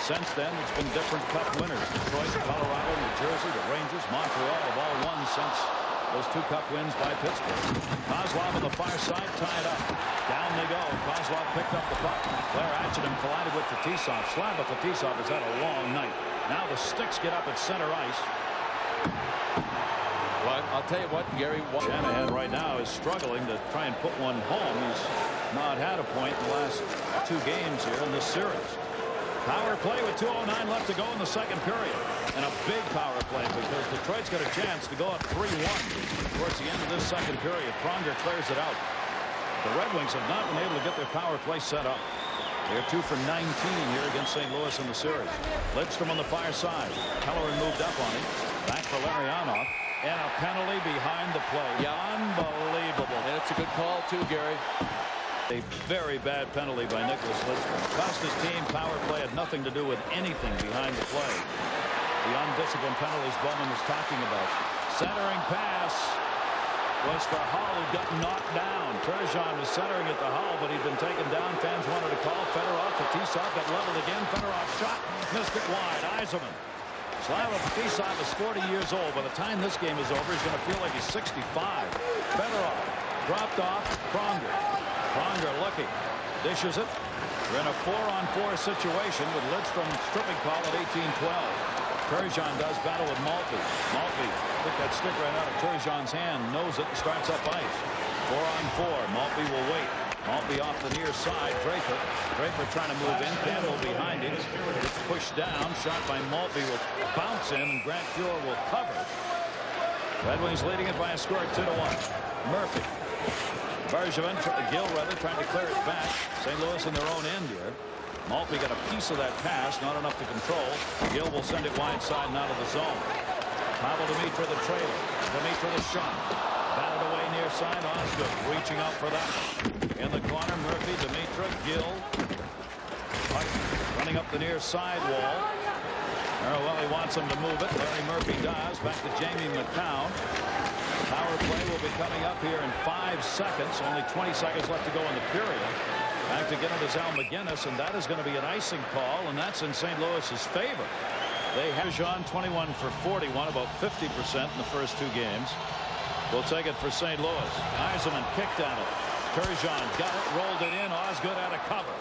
Since then, it's been different Cup winners. Detroit, Colorado, New Jersey, the Rangers, Montreal have all won since those 2 Cup wins by Pittsburgh. Kozlov on the far side, tied up. Down they go. Kozlov picked up the puck. Blair Atchison collided with Fetisov. Slava Fetisov has had a long night. Now the Sticks get up at center ice. Well, I'll tell you what, Gary. Shanahan right now is struggling to try and put one home. He's not had a point in the last 2 games here in this series. Power play with 2:09 left to go in the second period. And a big power play because Detroit's got a chance to go up 3-1 towards the end of this second period. Pronger clears it out. The Red Wings have not been able to get their power play set up. They're 2 for 19 here against St. Louis in the series. Lidstrom on the far side. Pellerin moved up on him. Back for Larionov. And a penalty behind the play. Yeah. Unbelievable. And it's a good call, too, Gary. A very bad penalty by Nicholas Lidstrom. Cost his team. Power play had nothing to do with anything behind the play. The undisciplined penalties Bowman was talking about. Centering pass was for Hull, who got knocked down. Turgeon was centering at the Hull, but he'd been taken down. Fans wanted to call. Fedorov. Fetisov got leveled again. Fedorov shot. Missed it wide. Yzerman. Slava Fetisov is 40 years old. By the time this game is over, he's going to feel like he's 65. Fedorov dropped off. Pronger. Pronger looking. Dishes it. We're in a 4-on-4 situation with Lidstrom stripping call at 18-12. Turgeon does battle with Maltby. Maltby took that stick right out of Turgeon's hand. Knows it and starts up ice. 4-on-4. Maltby will wait. Maltby off the near side. Draper. Draper trying to move in. Campbell behind him. It's pushed down. Shot by Maltby will bounce in, and Grant Fuhrer will cover. Red Wings leading it by a score of 2-1. Murphy. Bergevin, Gill rather, trying to clear it back. St. Louis in their own end here. Maltby got a piece of that pass, not enough to control. Gill will send it wide side and out of the zone. Pavel Demitra the trailer. Demitra the shot. Batted away near side. Osgood reaching out for that one. In the corner, Murphy, Demitra, Gill. Running up the near side wall. Well, he wants him to move it. Larry Murphy does. Back to Jamie McCown. Power play will be coming up here in 5 seconds. Only 20 seconds left to go in the period. Back to get it is Al McGinnis, and that is going to be an icing call, and that's in St. Louis's favor. They have Jean 21 for 41, about 50% in the first 2 games. We'll take it for St. Louis. Yzerman kicked at it. Turgeon got it, rolled it in. Osgood out of cover.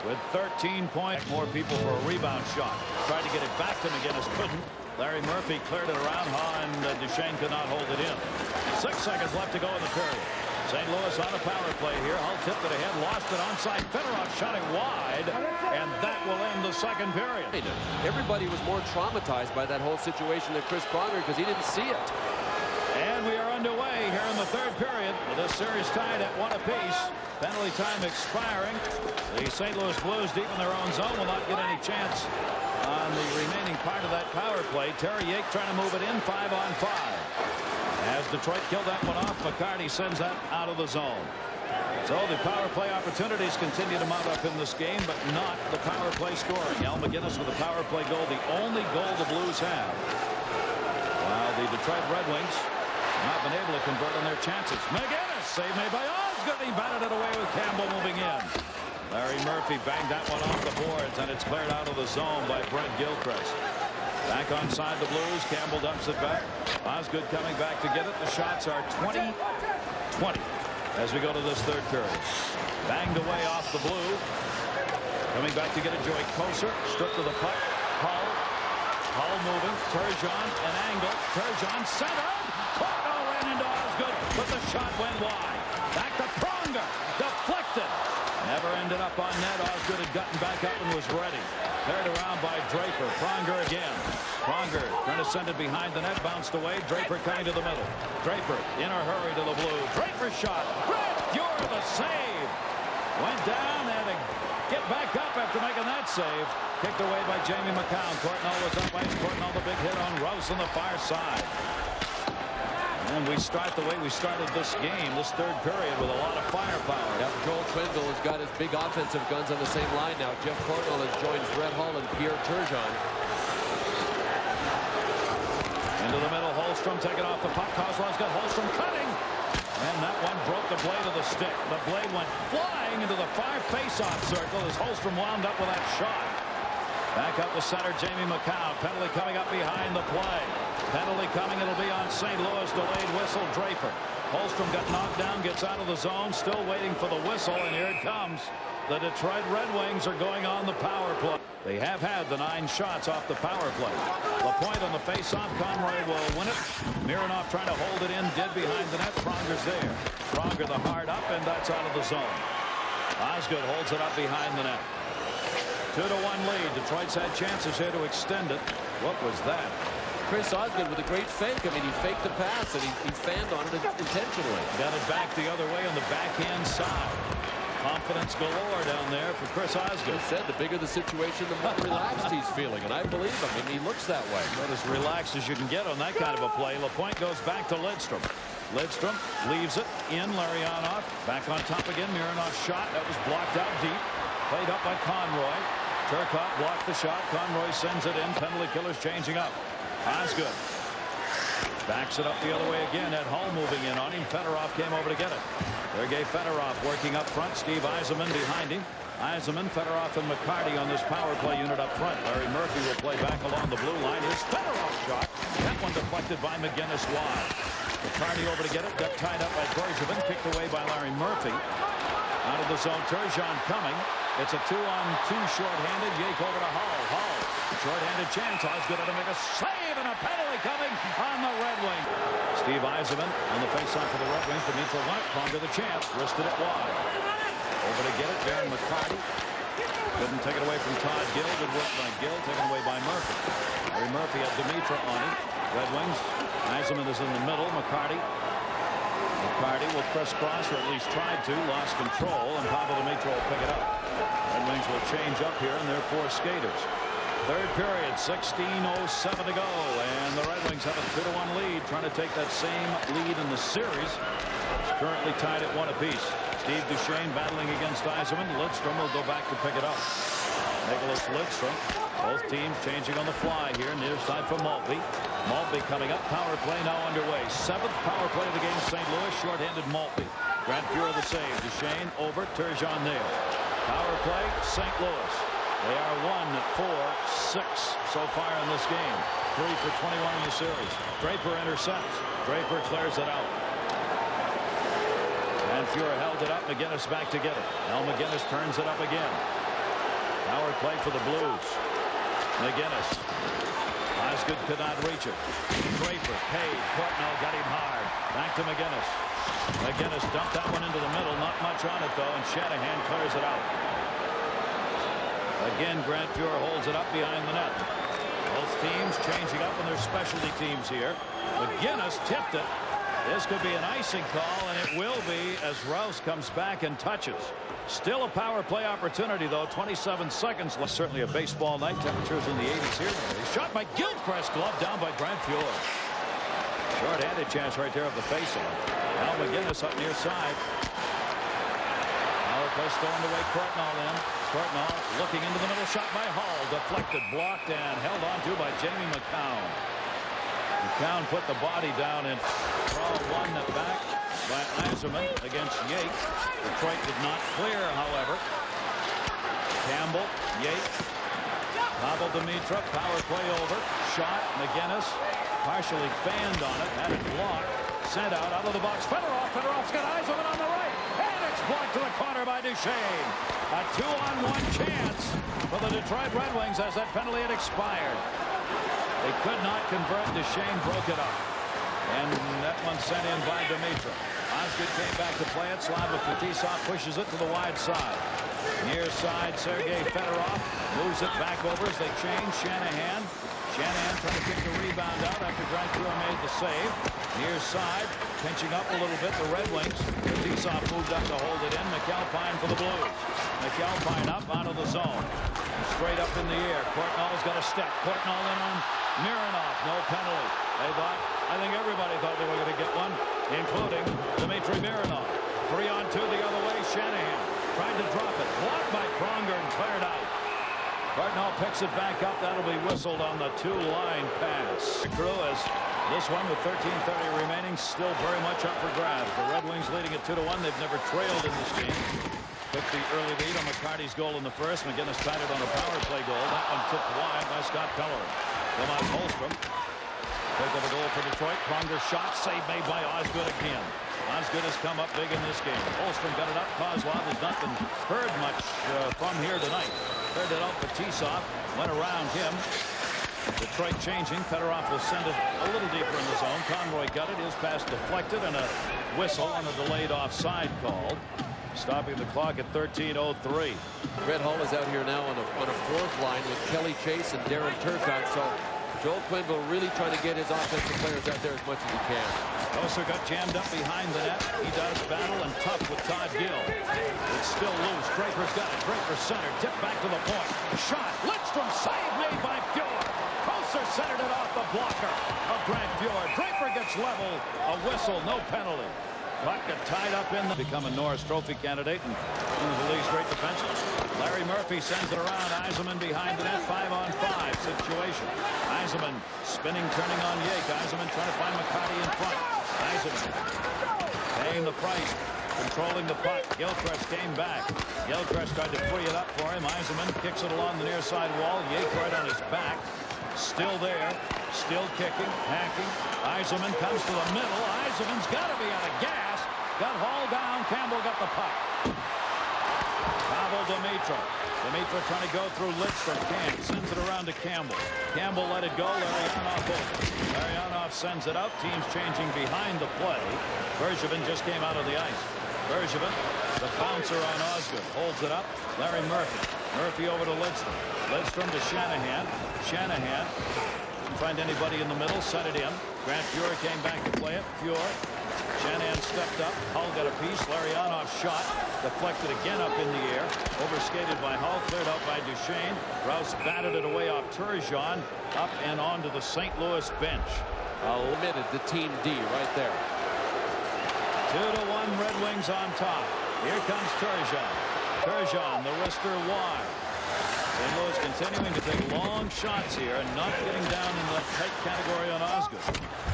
With 13 points, more people for a rebound shot. Tried to get it back to McGinnis, couldn't. Larry Murphy cleared it around. and Duchesne could not hold it in. 6 seconds left to go in the period. St. Louis on a power play here. Hull tipped it ahead, lost it onside. Fedorov shot it wide, and that will end the second period. Everybody was more traumatized by that whole situation than Chris Pronger because he didn't see it. And we are underway here in the third period with this series tied at 1 apiece. Penalty time expiring. The St. Louis Blues deep in their own zone will not get any chance on the remaining part of that power play. Terry Yake trying to move it in 5-on-5. As Detroit killed that one off, McCarty sends that out of the zone. So the power play opportunities continue to mount up in this game, but not the power play scoring. Al McGinnis with a power play goal, the only goal the Blues have. While the Detroit Red Wings have not been able to convert on their chances. McGinnis, save made by Osgood. He batted it away with Campbell moving in. Larry Murphy banged that one off the boards, and it's cleared out of the zone by Brent Gilchrist. Back onside the Blues. Campbell dumps it back. Osgood coming back to get it. The shots are 20-20 as we go to this third period. Banged away off the blue. Coming back to get it, Joey Kocur. Stripped to the puck. Hull moving. Turgeon, an angle. Turgeon centered. Corno ran into Osgood, but the shot went wide. Back to Pronger. Deflected. Never ended up on net. Osgood had gotten back up and was ready. Cleared around by Draper. Pronger again. Pronger trying to send it behind the net. Bounced away. Draper coming to the middle. Draper in a hurry to the blue. Draper shot. Grant Fuhr the save. Went down and get back up after making that save. Kicked away by Jamie McCown. Courtnall was up ice. Courtnall the big hit on Rouse on the far side. And we start the way we started this game, this third period, with a lot of firepower. Yep, Joel Quenneville has got his big offensive guns on the same line now. Jeff Courtnall has joined Brett Hull and Pierre Turgeon. Into the middle, Holmstrom taking off the puck. Kozlov's got Holmstrom cutting. And that one broke the blade of the stick. The blade went flying into the far face-off circle as Holmstrom wound up with that shot. Back up the center, Jamie McCown. Penalty coming up behind the play. Penalty coming. It'll be on St. Louis. Delayed whistle. Draper. Holmstrom got knocked down. Gets out of the zone. Still waiting for the whistle. And here it comes. The Detroit Red Wings are going on the power play. They have had the 9 shots off the power play. LaPointe on the face-off. Conroy will win it. Mironov trying to hold it in. Dead behind the net. Pronger's there. Pronger the hard up. And that's out of the zone. Osgood holds it up behind the net. 2-1 lead. Detroit's had chances here to extend it. What was that? Chris Osgood with a great fake. I mean, he faked the pass and he fanned on it intentionally. Got it back the other way on the backhand side. Confidence galore down there for Chris Osgood. He said the bigger the situation, the more relaxed he's feeling, and I believe him. I mean, he looks that way. Not as relaxed as you can get on that kind of a play. LaPointe goes back to Lidstrom. Lidstrom leaves it in. Larionov back on top again. Mironov's shot that was blocked out deep. Played up by Conroy. Turcotte blocked the shot. Conroy sends it in. Penalty killers changing up. Osgood backs it up the other way again. Ed Hull moving in on him. Fedorov came over to get it. Sergei Fedorov working up front. Steve Yzerman behind him. Yzerman, Fedorov, and McCarty on this power play unit up front. Larry Murphy will play back along the blue line. Here's Fedorov's shot. That one deflected by McGinnis wide. McCarty over to get it. Got tied up by Bergevin. Kicked away by Larry Murphy. Out of the zone. Turgeon coming. It's a 2-on-2 shorthanded. Yake over to Hull. Hull. Shorthanded chance. Osgood to make a save and a penalty coming on the Red Wings. Steve Yzerman on the faceoff for the Red Wings. Dimitra went. Pronger the chance. Wristed it wide. Over to get it. Darren McCarty. Couldn't take it away from Todd Gill. Good work by Gill. Taken away by Murphy. Larry Murphy had Dimitra on him. Red Wings. Yzerman is in the middle. McCarty will crisscross, or at least tried to. Lost control, and Pavel Dimitra will pick it up. Red Wings will change up here, and they're 4 skaters. Third period, 16:07 to go, and the Red Wings have a 2-1 lead, trying to take that same lead in the series. It's currently tied at 1 apiece. Steve Duchesne battling against Yzerman. Lidstrom will go back to pick it up. Nicholas Lidstrom. Both teams changing on the fly here. Near side for Maltby. Maltby coming up. Power play now underway. 7th power play of the game. St. Louis shorthanded Maltby. Grant Fuhr the save. Duchesne over. Turgeon there. Power play. St. Louis. They are 1-4-6 so far in this game. 3 for 21 in the series. Draper intercepts. Draper clears it out. And Fuhr held it up. McGinnis back to get it. Now McGinnis turns it up again. Power play for the Blues. McGinnis. Osgood could not reach it. Draper paid. Courtnall got him hard. Back to McGinnis. McGinnis dumped that one into the middle. Not much on it, though, and Shanahan clears it out. Again, Grant Fuhr holds it up behind the net. Both teams changing up on their specialty teams here. McGinnis tipped it. This could be an icing call, and it will be as Rouse comes back and touches. Still a power play opportunity, though. 27 seconds. Certainly a baseball night. Temperatures in the 80s here. Shot by Gilchrist. Glove down by Grant Fuhr. Short-handed chance right there of the faceoff. Now McGinnis up near side. Power play stolen away. Courtnall in. Courtnall looking into the middle. Shot by Hall. Deflected, blocked, and held on to by Jamie McCown. McCown put the body down and Brawl won it back by Eiserman against Yates. Detroit did not clear, however. Campbell, Yates, Pavel Demitra, power play over. Shot, McGinnis partially fanned on it, had it blocked, sent out of the box. Federoff's got Eiserman on the right, and it's blocked to the corner by Duchesne. A 2-on-1 chance for the Detroit Red Wings as that penalty had expired. They could not convert. Duchesne broke it up. And that one sent in by Demitra. Osgood came back to play it. Slava Fetisov pushes it to the wide side. Near side, Sergei Fedorov moves it back over as they change. Shanahan trying to kick the rebound out after Dracula made the save. Near side, pinching up a little bit, the Red Wings. Fetisov moved up to hold it in. McAlpine for the Blues. McAlpine up out of the zone. Straight up in the air. Courtnall's got a step. Courtnall in on Mironov. No penalty. I think everybody thought they were going to get one, including Dmitry Mironov. 3-on-2 the other way. Shanahan tried to drop it. Blocked by Pronger and cleared out. Courtnall picks it back up. That'll be whistled on the two-line pass. Crew as this one with 13:30 remaining still very much up for grabs. The Red Wings leading it 2-1. They've never trailed in this game. Took the early lead on McCarty's goal in the first. McGinnis tied it on a power play goal. That one tipped wide by Scott Pellerin. Tomas Holmstrom. Take up a goal for Detroit. Pronger shot. Save made by Osgood again. Osgood has come up big in this game. Holmstrom got it up. Kozlov has not been heard much from here tonight. Heard it out. Fetisov went around him. Detroit changing. Fedorov will send it a little deeper in the zone. Conroy got it. His pass deflected and a whistle on a delayed offside called. Stopping the clock at 13:03. Red Hull is out here now on a fourth line with Kelly Chase and Darren Turcotte. So Joel Quenneville really trying to get his offensive players out there as much as he can. Oser got jammed up behind the net. He does battle and tough with Todd Gill. It's still loose. Draper's got it. Draper center. Tip back to the point. Shot. Lidstrom save made by Fjord. Oser centered it off the blocker of Grant Fjord. Draper gets level. A whistle. No penalty. Puck got tied up in the become a Norris Trophy candidate and one of the league's great defensemen. Larry Murphy sends it around. Eiserman behind the net. 5-on-5 situation. Eiserman spinning, turning on Yake. Eiserman trying to find McCarty in front. Eiserman paying the price, controlling the puck. Gilchrist came back. Gilchrist tried to free it up for him. Eiserman kicks it along the near side wall. Yake right on his back. Still there. Still kicking, hacking. Eiserman comes to the middle. Eiserman's got to be out of gas. Got Hall down. Campbell got the puck. Pavel Demitra. Demitra trying to go through Lidstrom. Can't. Sends it around to Campbell. Campbell let it go. Larionov over. Larionov sends it out. Teams changing behind the play. Bergevin just came out of the ice. Bergevin, the bouncer on Osgood. Holds it up. Larry Murphy. Murphy over to Lidstrom. Lidstrom to Shanahan. Shanahan. Didn't find anybody in the middle. Set it in. Grant Fuhr came back to play it. Fuhr. Shanahan stepped up. Hull got a piece. Larionov shot. Deflected again up in the air. Overskated by Hull. Cleared out by Duchesne. Rouse batted it away off Turgeon. Up and onto the St. Louis bench. Limited the team D right there. 2-1 Red Wings on top. Here comes Turgeon. Turgeon, the wrister wide. St. Louis continuing to take long shots here and not getting down in the tight category on Osgood.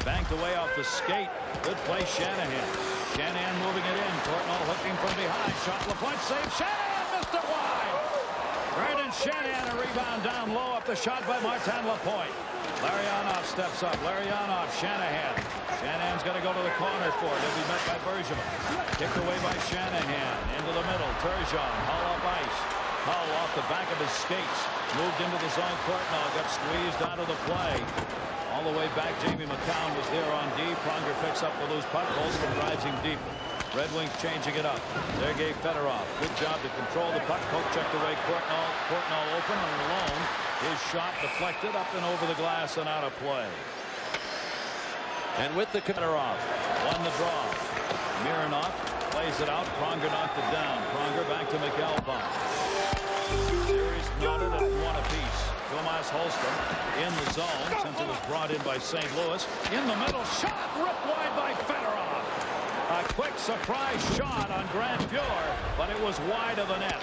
Banked away off the skate. Good play, Shanahan. Shanahan moving it in. Courtnall hooking from behind. Shot LaPointe save. Shanahan missed it wide. Brandon Shanahan a rebound down low up the shot by Martin LaPointe. Larionov steps up. Larionov, Shanahan. Shanahan's got to go to the corner for it. He'll be met by Bergevin. Kicked away by Shanahan. Into the middle. Turgeon. Hull up ice. Hull off the back of his skates. Moved into the zone. Courtnall got squeezed out of the play. All the way back, Jamie McCown was there on D. Pronger picks up the loose puck. Holmstrom drives him deep. Red Wings changing it up. Sergei Fedorov. Good job to control the puck. Poke checked away. Courtnall open and alone. His shot deflected up and over the glass and out of play. And with the Fedorov. Won the draw. Mironov plays it out. Pronger knocked it down. Pronger back to McAlpine. Series knotted at 1 apiece. Tomas Tomas Holstrom in the zone since it was brought in by St. Louis. In the middle, shot ripped wide by Fedorov. A quick surprise shot on Grant Fuhr, but it was wide of the net.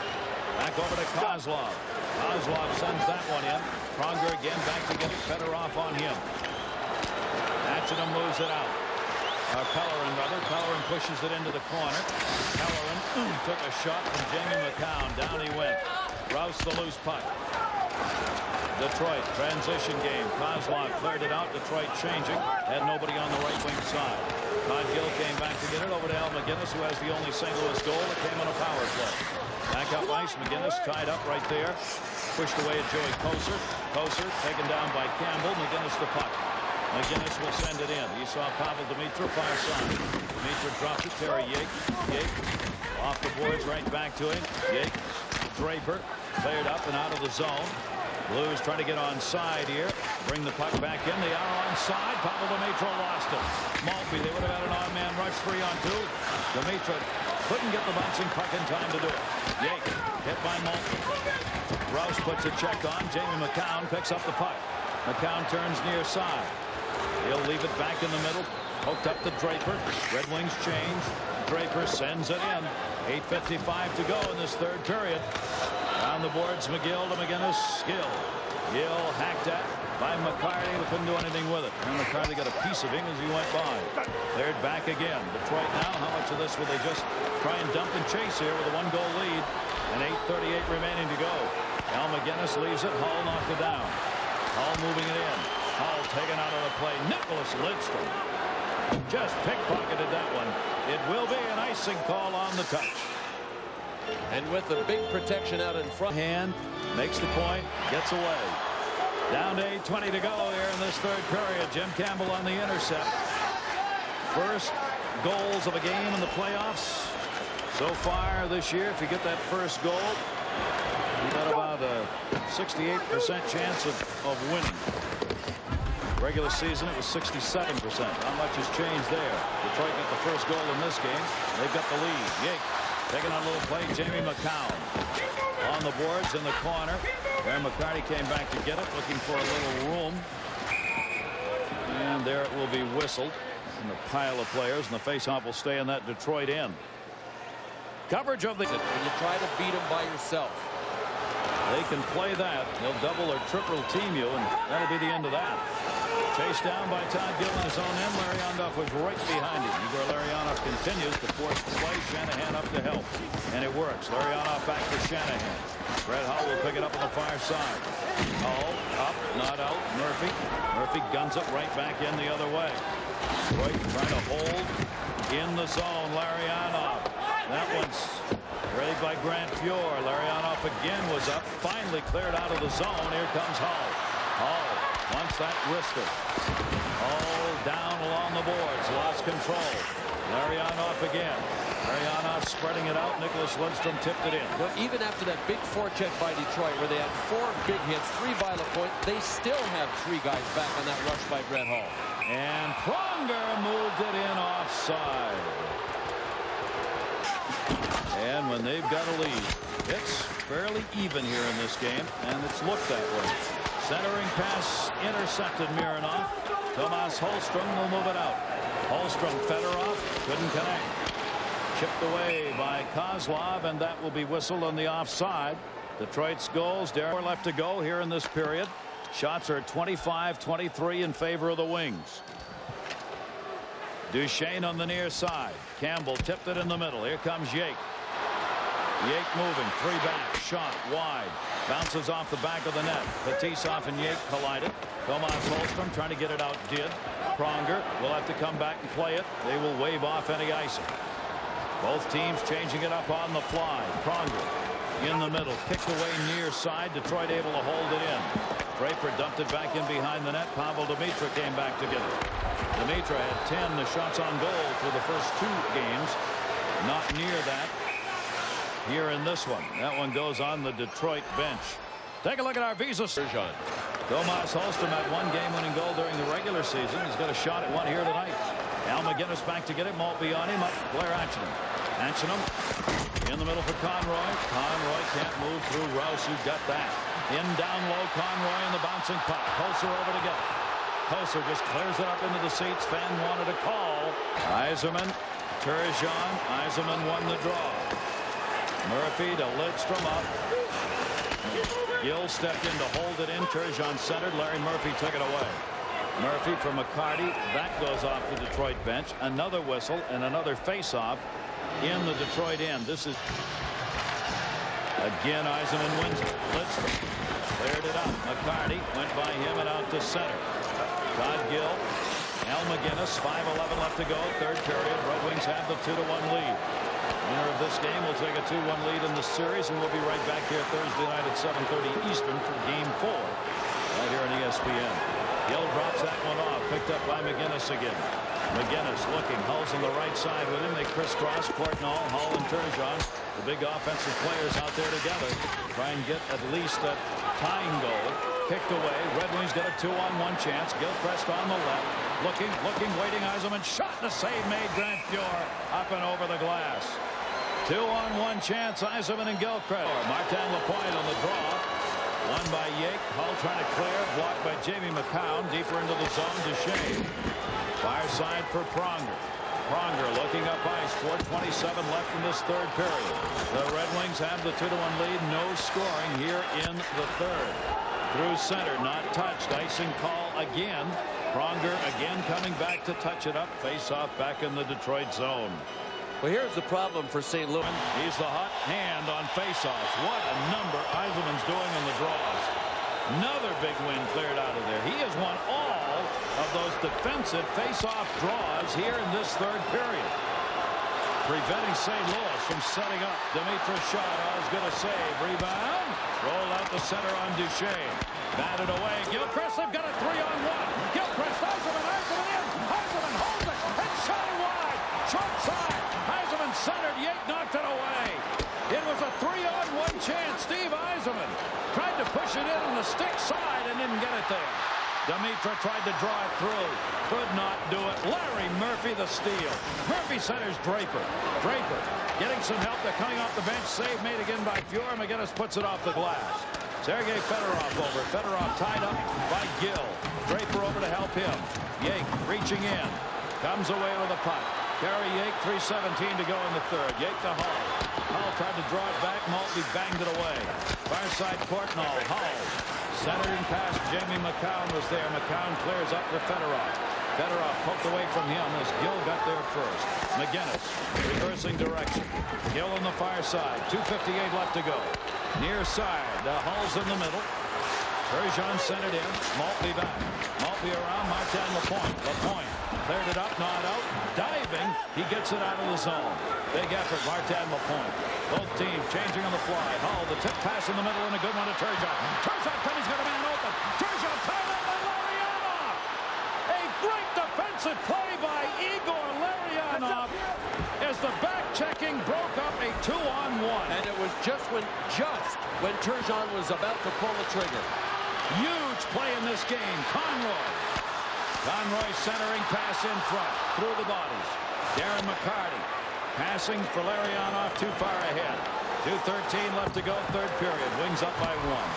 Back over to Kozlov. Kozlov sends that one in. Pronger again back to get it. Fedorov on him. Atchison moves it out. Pellerin, rather. Pellerin pushes it into the corner. Pellerin took a shot from Jamie McCown. Down he went. Rouse the loose puck. Detroit, transition game. Kozlov cleared it out. Detroit changing. Had nobody on the right wing side. Todd Gill came back to get it over to Al McGinnis, who has the only St. Louis goal that came on a power play. Back up ice. McGinnis tied up right there. Pushed away at Joey Kocur. Kocur taken down by Campbell. McGinnis the puck. McGinnis will send it in. He saw Pavel Demitra far side. Demitra drops it. Terry Yake. Yake off the boards right back to him. Yake. Draper cleared up and out of the zone. Blues trying to get on side here. Bring the puck back in. They are on side. Pavel Demitra lost it. Maltby, they would have had an odd man rush 3-on-2. Demitra couldn't get the bouncing puck in time to do it. Yake hit by Maltby. Rouse puts a check on. Jamie McCown picks up the puck. McCown turns near side. He'll leave it back in the middle. Poked up to Draper. Red Wings change. Draper sends it in. 8:55 to go in this third period. On the boards, McGill to McGinnis. Gill. Gill hacked at by McCarty, who couldn't do anything with it. And McCarty got a piece of him as he went by. Cleared back again. Detroit now, how much of this will they just try and dump and chase here with a 1-goal lead? And 8:38 remaining to go. Al McGinnis leaves it. Hull knocked it down. Hull moving it in. Hull taken out of the play. Nicholas Lidstrom just pickpocketed that one. It will be an icing call on the touch. And with the big protection out in front. Hand makes the point, gets away. Down to 8:20 to go here in this third period. Jim Campbell on the intercept. First goals of a game in the playoffs so far this year. If you get that first goal, you got about a 68% chance of winning. Regular season, it was 67%. Not much has changed there. Detroit got the first goal in this game. They've got the lead. Yake taking on a little play. Jamie McCown on the boards in the corner. There McCarty came back to get it, looking for a little room. And there it will be whistled in the pile of players, and the faceoff will stay in that Detroit end. Coverage of the... When you try to beat them by yourself. They can play that. They'll double or triple team you, and that'll be the end of that. Chased down by Todd Gill in his own end. Larionov was right behind him. Igor Larionov continues to force the play. Shanahan up to help. And it works. Larionov back to Shanahan. Brett Hull will pick it up on the far side. Hull up, not out. Murphy. Murphy guns it right back in the other way. Detroit trying to hold in the zone. Larionov. That one's ready by Grant Fuhr. Larionov again was up. Finally cleared out of the zone. Here comes Hull. Hull wants that wristed. Hull down along the boards. Lost control. Larionov again. Larionov spreading it out. Nicholas Lidstrom tipped it in. But even after that big forecheck by Detroit, where they had 4 big hits, 3 by LaPointe, they still have 3 guys back on that rush by Brett Hull. And Pronger moved it in offside. And when they've got a lead, it's fairly even here in this game, and it's looked that way. Centering pass intercepted Mironov. Tomas Holstrom will move it out. Holstrom, Fedorov couldn't connect. Chipped away by Kozlov, and that will be whistled on the offside. Detroit's goals. There are left to go here in this period. Shots are 25-23 in favor of the Wings. Duchesne on the near side. Campbell tipped it in the middle. Here comes Yake. Yake moving. 3 back. Shot wide. Bounces off the back of the net. Fetisov and Yake collided. Tomas Holstrom trying to get it out. Did. Pronger will have to come back and play it. They will wave off any icing. Both teams changing it up on the fly. Pronger in the middle. Kicked away near side. Detroit able to hold it in. Draper dumped it back in behind the net. Pavel Demitra came back to get it. Demitra had 10 shots on goal for the first 2 games. Not near that here in this one. That one goes on the Detroit bench. Take a look at our Visa. Tomas Holstrom had 1 game-winning goal during the regular season. He's got a shot at 1 here tonight. Al McGinnis back to get it. Maltby on him. Up Blair Atchison. Atchison in the middle for Conroy. Conroy can't move through Rouse, who got that. In down low, Conroy in the bouncing puck. Hoser over to get it. Hoser just clears it up into the seats. Fan wanted a call. Yzerman, Turgeon. Yzerman won the draw. Murphy to Lidstrom up. Gill stepped in to hold it in. Turgeon centered. Larry Murphy took it away. Murphy for McCarty. That goes off the Detroit bench. Another whistle and another face-off in the Detroit end. This is again Yzerman wins it. Lidstrom cleared it up. McCarty went by him and out to center. Todd Gill. Al McGinnis. 5:11 left to go. Third period. Red Wings have the 2-1 lead. Winner of this game will take a 2-1 lead in the series, and we'll be right back here Thursday night at 7:30 Eastern for Game 4 right here on ESPN. Gill drops that one off. Picked up by McGinnis again. McGinnis looking. Hull's on the right side with him. They crisscross. Portnoy, Hull, and Turgeon. The big offensive players out there together. Try and get at least a tying goal. Kicked away. Red Wings get a 2-on-1 chance. Gilchrist on the left. Looking, waiting. Yzerman shot and a save made. Grant Fuhr up and over the glass. 2-on-1 chance. Yzerman and Gilchrist. Martin Lapointe on the draw. Won by Yake. Hull trying to clear. Blocked by Jamie McCown. Deeper into the zone. Duchesne. Far side for Pronger. Pronger looking up ice. 4:27 left in this third period. The Red Wings have the 2-1 lead. No scoring here in the third. Through center. Not touched. Icing call again. Pronger again coming back to touch it up. Face off back in the Detroit zone. Well, here's the problem for St. Louis. He's the hot hand on face-offs. What a number Yzerman's doing on the draws. Another big win cleared out of there. He has won all of those defensive face-off draws here in this third period. Preventing St. Louis from setting up. Dimitrov shot. All's going to save. Rebound. Roll out the center on Duchesne. Batted away. Gilchrist, they've got a 3-on-1. Gilchrist, Yzerman in. Yzerman holds it. And shot wide. Short side. Yzerman centered. Yake knocked it away. It was a 3-on-1 chance. Steve Yzerman tried to push it in on the stick side and didn't get it there. Dimitrov tried to draw it through. Could not do it. Larry Murphy the steal. Murphy centers Draper. Draper getting some help. They're coming off the bench. Save made again by Fuhr. McGinnis puts it off the glass. Sergei Fedorov over. Fedorov tied up by Gill. Draper over to help him. Yake reaching in. Comes away with a puck. Gary Yake, 3:17 to go in the third. Yake to Hull. Hull tried to draw it back. Maltby banged it away. Far side Portnoy. Hull. Centering past Jamie McCown was there. McCown clears up for Fedorov. Fedorov poked away from him as Gill got there first. McGinnis reversing direction. Gill on the far side. 2:58 left to go. Near side. Hull's in the middle. Turgeon centered in. Maltby back. Maltby around. Martin Lapointe. Lapointe cleared it up. Not out. Diving. He gets it out of the zone. Big effort. Martin Lapointe. Both teams changing on the fly. Hull, the tip pass in the middle and a good one to Turgeon. Turgeon coming. He's got a man open. Turgeon tied up by Larionov. A great defensive play by Igor Larionov as the back checking broke up a 2-on-1. And it was just when Turgeon was about to pull the trigger. Huge play in this game. Conroy. Conroy centering pass in front. Through the bodies. Darren McCarty. Passing for Larionov too far ahead. 2:13 left to go. Third period. Wings up by 1.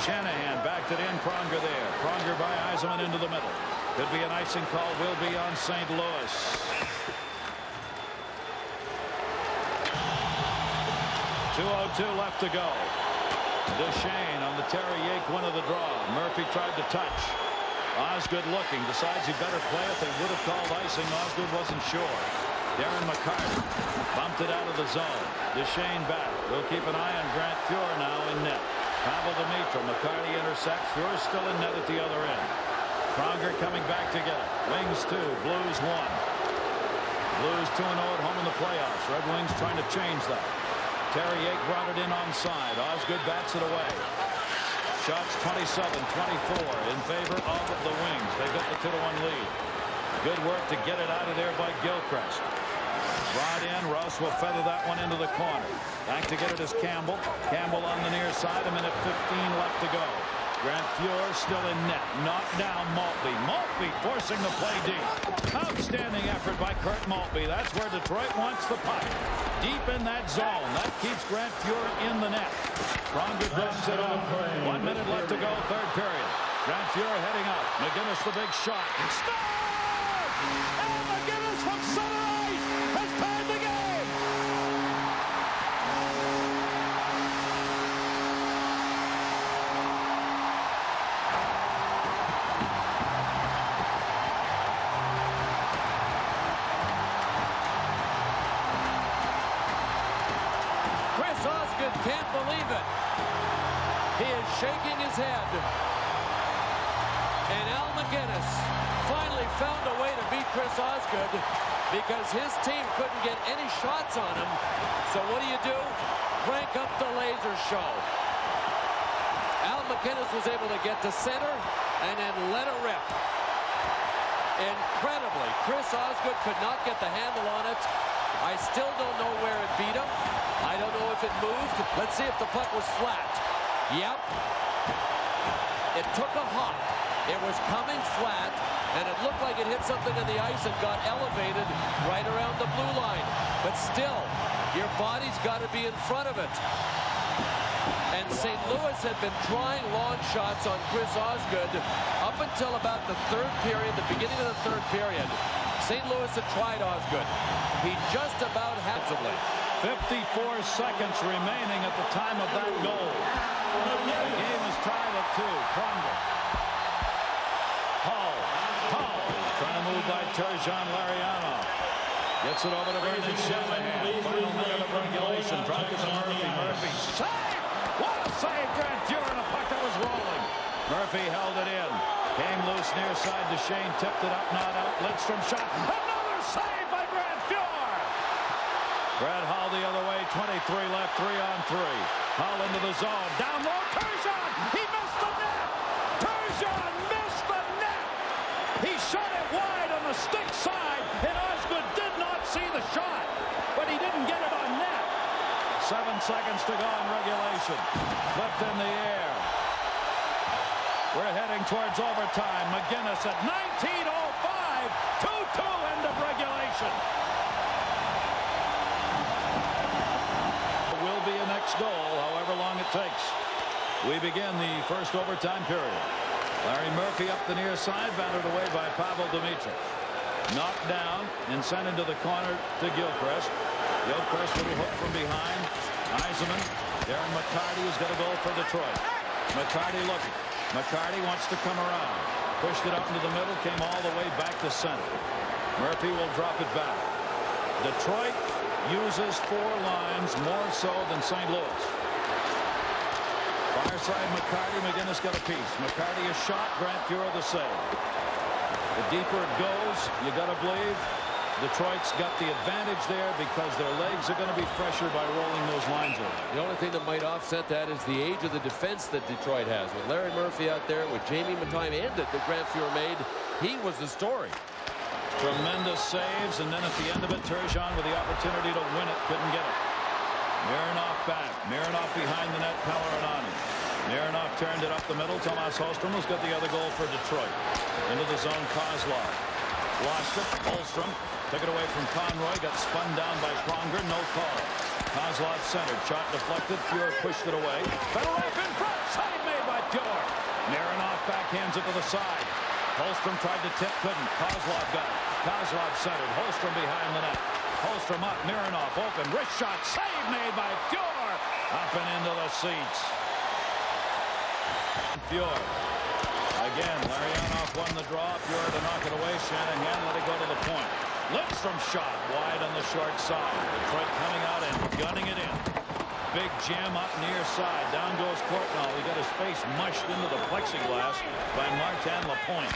Shanahan backed it in. Pronger there. Pronger by Yzerman into the middle. Could be an icing call. Will be on St. Louis. .202 left to go. Duchesne on the Terry Yake win of the draw. Murphy tried to touch. Osgood looking. Decides he better play it. They would have called icing. Osgood wasn't sure. Darren McCarty bumped it out of the zone. Duchesne back. We'll keep an eye on Grant Fuhr now in net. Pavel Dimitrov. McCarty intercepts. Fuhr still in net at the other end. Pronger coming back to get it. Wings 2. Blues 1. Blues 2-0 at home in the playoffs. Red Wings trying to change that. Terry Yake brought it in onside. Osgood bats it away. Shots 27-24 in favor of the Wings. They've got the 2-1 lead. Good work to get it out of there by Gilchrist. Brought in. Ross will feather that one into the corner. Back to get it is Campbell. Campbell on the near side. 1:15 left to go. Grant Fuhr still in net. Knocked down Maltby. Maltby forcing the play deep. Outstanding effort by Kurt Maltby. That's where Detroit wants the puck. Deep in that zone. That keeps Grant Fuhr in the net. Pronger drops it off. 1 minute left to go, third period. Grant Fuhr heading up. McGinnis the big shot. Scores! And McGinnis from center ice has tied the game. Can't believe it. He is shaking his head. And Al McGinnis finally found a way to beat Chris Osgood because his team couldn't get any shots on him. So what do? Crank up the laser show. Al McGinnis was able to get to center and then let it rip. Incredibly, Chris Osgood could not get the handle on it. I still don't know where it beat him. I don't know if it moved. Let's see if the puck was flat. Yep. It took a hop. It was coming flat, and it looked like it hit something on the ice and got elevated right around the blue line. But still, your body's got to be in front of it. And St. Louis had been trying long shots on Chris Osgood up until about the third period, the beginning of the third period. St. Louis had tried Osgood. He just about handsomely. 54 seconds remaining at the time of that goal. The game is tied at 2. Pronger. Hull trying to move by Turgeon Larionov. Gets it over to Brendan Shanahan. Final minute of regulation. Dropped it to Murphy. Murphy save! What a save, Grant Fuhr, and a puck that was rolling. Murphy held it in. Came loose near side to Shane. Tipped it up, not out. Lidstrom shot. Another save by Grant Fuhr. Brad Hull the other way. 23 left. 3-on-3. Hull into the zone. Down low. Turgeon. He missed the net. Turgeon missed the net. He shot it wide on the stick side, and Osgood did not see the shot, but he didn't get it on net. 7 seconds to go in regulation. Flipped in the air. We're heading towards overtime. McGinnis at 19:05. 2-2 end of regulation. There will be a next goal, however long it takes. We begin the first overtime period. Larry Murphy up the near side, battered away by Pavel Dimitrov. Knocked down and sent into the corner to Gilchrist. Gilchrist with a hook from behind. Yzerman. Darren McCarty has got a goal for Detroit. McCarty looking. McCarty wants to come around. Pushed it up into the middle. Came all the way back to center. Murphy will drop it back. Detroit uses 4 lines more so than St. Louis. Far side McCarty. McGinnis got a piece. McCarty a shot. Grant Fuhr the save. The deeper it goes, you got to believe Detroit's got the advantage there because their legs are going to be fresher by rolling those lines over. The only thing that might offset that is the age of the defense that Detroit has. With Larry Murphy out there, with Jamie McTime, and that Grant Fuhr made, he was the story. Tremendous saves, and then at the end of it, Turgeon with the opportunity to win it, couldn't get it. Mironov back. Mironov behind the net. Pellerinani. Mironov turned it up the middle. Tomas Holmstrom has got the other goal for Detroit. Into the zone, Kozlov. Lost it. Holmstrom took it away from Conroy. Got spun down by Pronger. No call. Kozlov centered. Shot deflected. Fuhr pushed it away. Fedorov in front. Save made by Fuhr. Mironov backhands it to the side. Holmstrom tried to tip. Couldn't. Kozlov got it. Kozlov centered. Holmstrom behind the net. Holmstrom up. Mironov open. Wrist shot. Save made by Fuhr. Up and into the seats. Fuhr. Again, Larionov won the draw. Fuhr to knock it away. Shanahan let it go to the point. Lidstrom shot wide on the short side. Detroit coming out and gunning it in. Big jam up near side. Down goes Courtnall. He got his face mushed into the plexiglass by Martin Lapointe.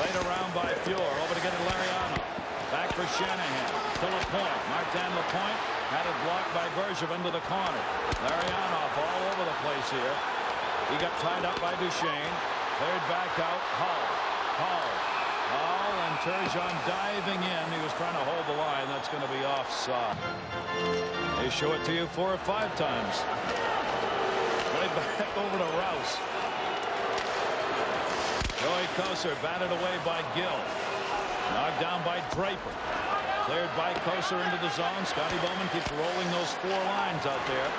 Played around by Fuhr. Over to get it Larionov. Back for Shanahan. To Lapointe. Martin Lapointe had it blocked by Bergevin into the corner. Larionov all over the place here. He got tied up by Duchesne. Cleared back out. Hull and Turgeon diving in. He was trying to hold the line. That's going to be offside. They show it to you 4 or 5 times. Right back over to Rouse. Kosar, batted away by Gill. Knocked down by Draper. Cleared by Kosar into the zone. Scotty Bowman keeps rolling those 4 lines out there.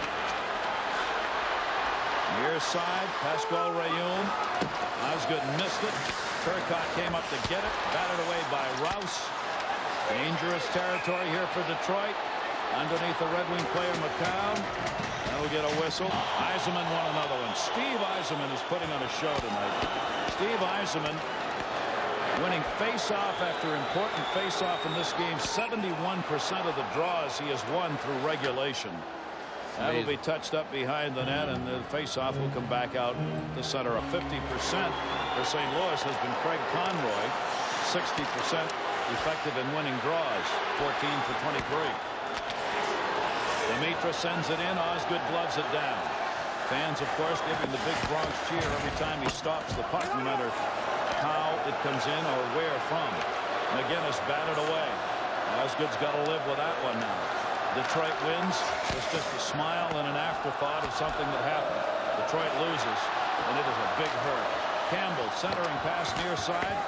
Near side, Pascual Rayun. Osgood missed it. Turcotte came up to get it. Batted away by Rouse. Dangerous territory here for Detroit. Underneath the Red Wing player McCown. That'll get a whistle. Yzerman won another one. Steve Yzerman is putting on a show tonight. Steve Yzerman winning face-off after important face-off in this game. 71% of the draws he has won through regulation. That'll be touched up behind the net, and the face-off will come back out the center. A 50% for St. Louis has been Craig Conroy. 60% effective in winning draws. 14 for 23. Demitra sends it in. Osgood gloves it down. Fans, of course, giving the big Bronx cheer every time he stops the puck, no matter how it comes in or where from. McGinnis batted away. Osgood's got to live with that one now. Detroit wins. It's just a smile and an afterthought of something that happened. Detroit loses, and it is a big hurt. Campbell centering pass near side.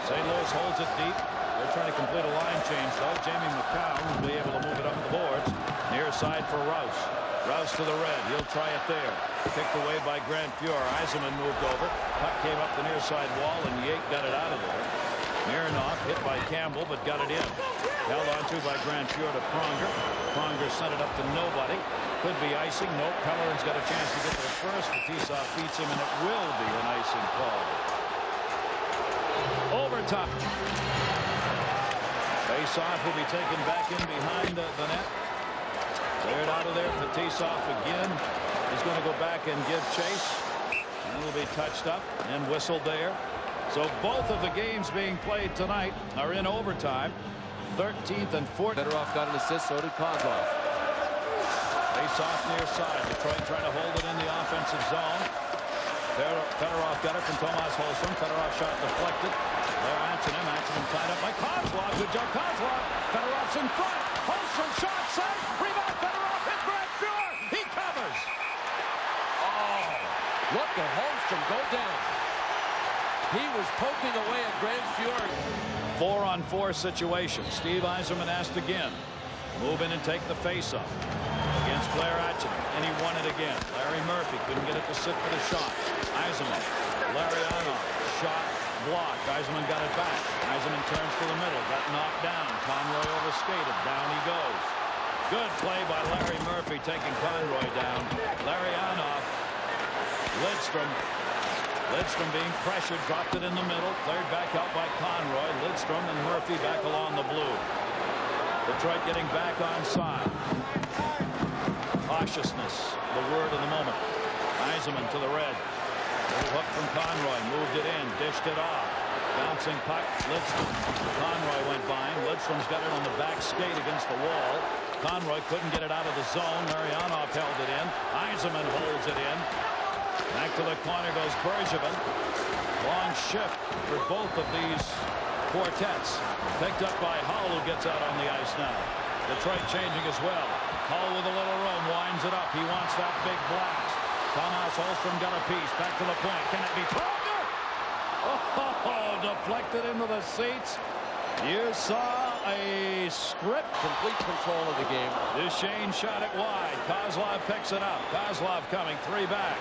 St. Louis holds it deep. They're trying to complete a line change, though. Jamie McCown will be able to move it up the boards. Near side for Rouse. Rouse to the red. He'll try it there. Kicked away by Grant Fuhr. Yzerman moved over. Puck came up the near side wall, and Yake got it out of there. Mironov hit by Campbell, but got it in. Held onto by Grant Fuhr to Pronger. Pronger sent it up to nobody. Could be icing. Nope. Pellerin's got a chance to get to the first. Fetisov beats him, and it will be an icing call. Overtime. Face-off will be taken back in behind the net. Cleared out of there. Fetisov again is going to go back and give chase. And will be touched up and whistled there. So both of the games being played tonight are in overtime. 13th and 14th. Fedorov got an assist, so did Kozlov. Face-off near side. Detroit trying to hold it in the offensive zone. Fedorov got it from Tomas Holmstrom. Fedorov shot deflected. There Antonin tied up by Kozlov. Good job, Kozlov. Fedorov's in front. Holmstrom shot, save. Rebound, Fedorov hit Grant Fuhr. He covers. Oh, look at Holmstrom go down. He was poking away at Grant Fuhr. 4-on-4 situation. Steve Yzerman asked again. Move in and take the face-off against Blair Atchison, and he won it again. Larry Murphy couldn't get it to sit for the shot. Yzerman, Larionov, shot blocked. Yzerman got it back. Yzerman turns to the middle, got knocked down. Conroy overskated. Down he goes. Good play by Larry Murphy, taking Conroy down. Larionov, Lidstrom being pressured, dropped it in the middle, cleared back out by Conroy. Lidstrom and Murphy back along the blue. Detroit getting back on side. Cautiousness, the word of the moment. Yzerman to the red. Little hook from Conroy, moved it in, dished it off. Bouncing puck, Lidstrom. Conroy went by him. Lidstrom's got it on the back skate against the wall. Conroy couldn't get it out of the zone. Larionov held it in. Yzerman holds it in. Back to the corner goes Bergevin. Long shift for both of these quartets. Picked up by Hull, who gets out on the ice now. Detroit changing as well. Hull with a little room, winds it up. He wants that big blast. Tomas Holmstrom got a piece. Back to the point. Can it be Pronger? Oh, deflected into the seats. You saw a script. Complete control of the game. Duchesne shot it wide. Kozlov picks it up. Kozlov coming, 3 back.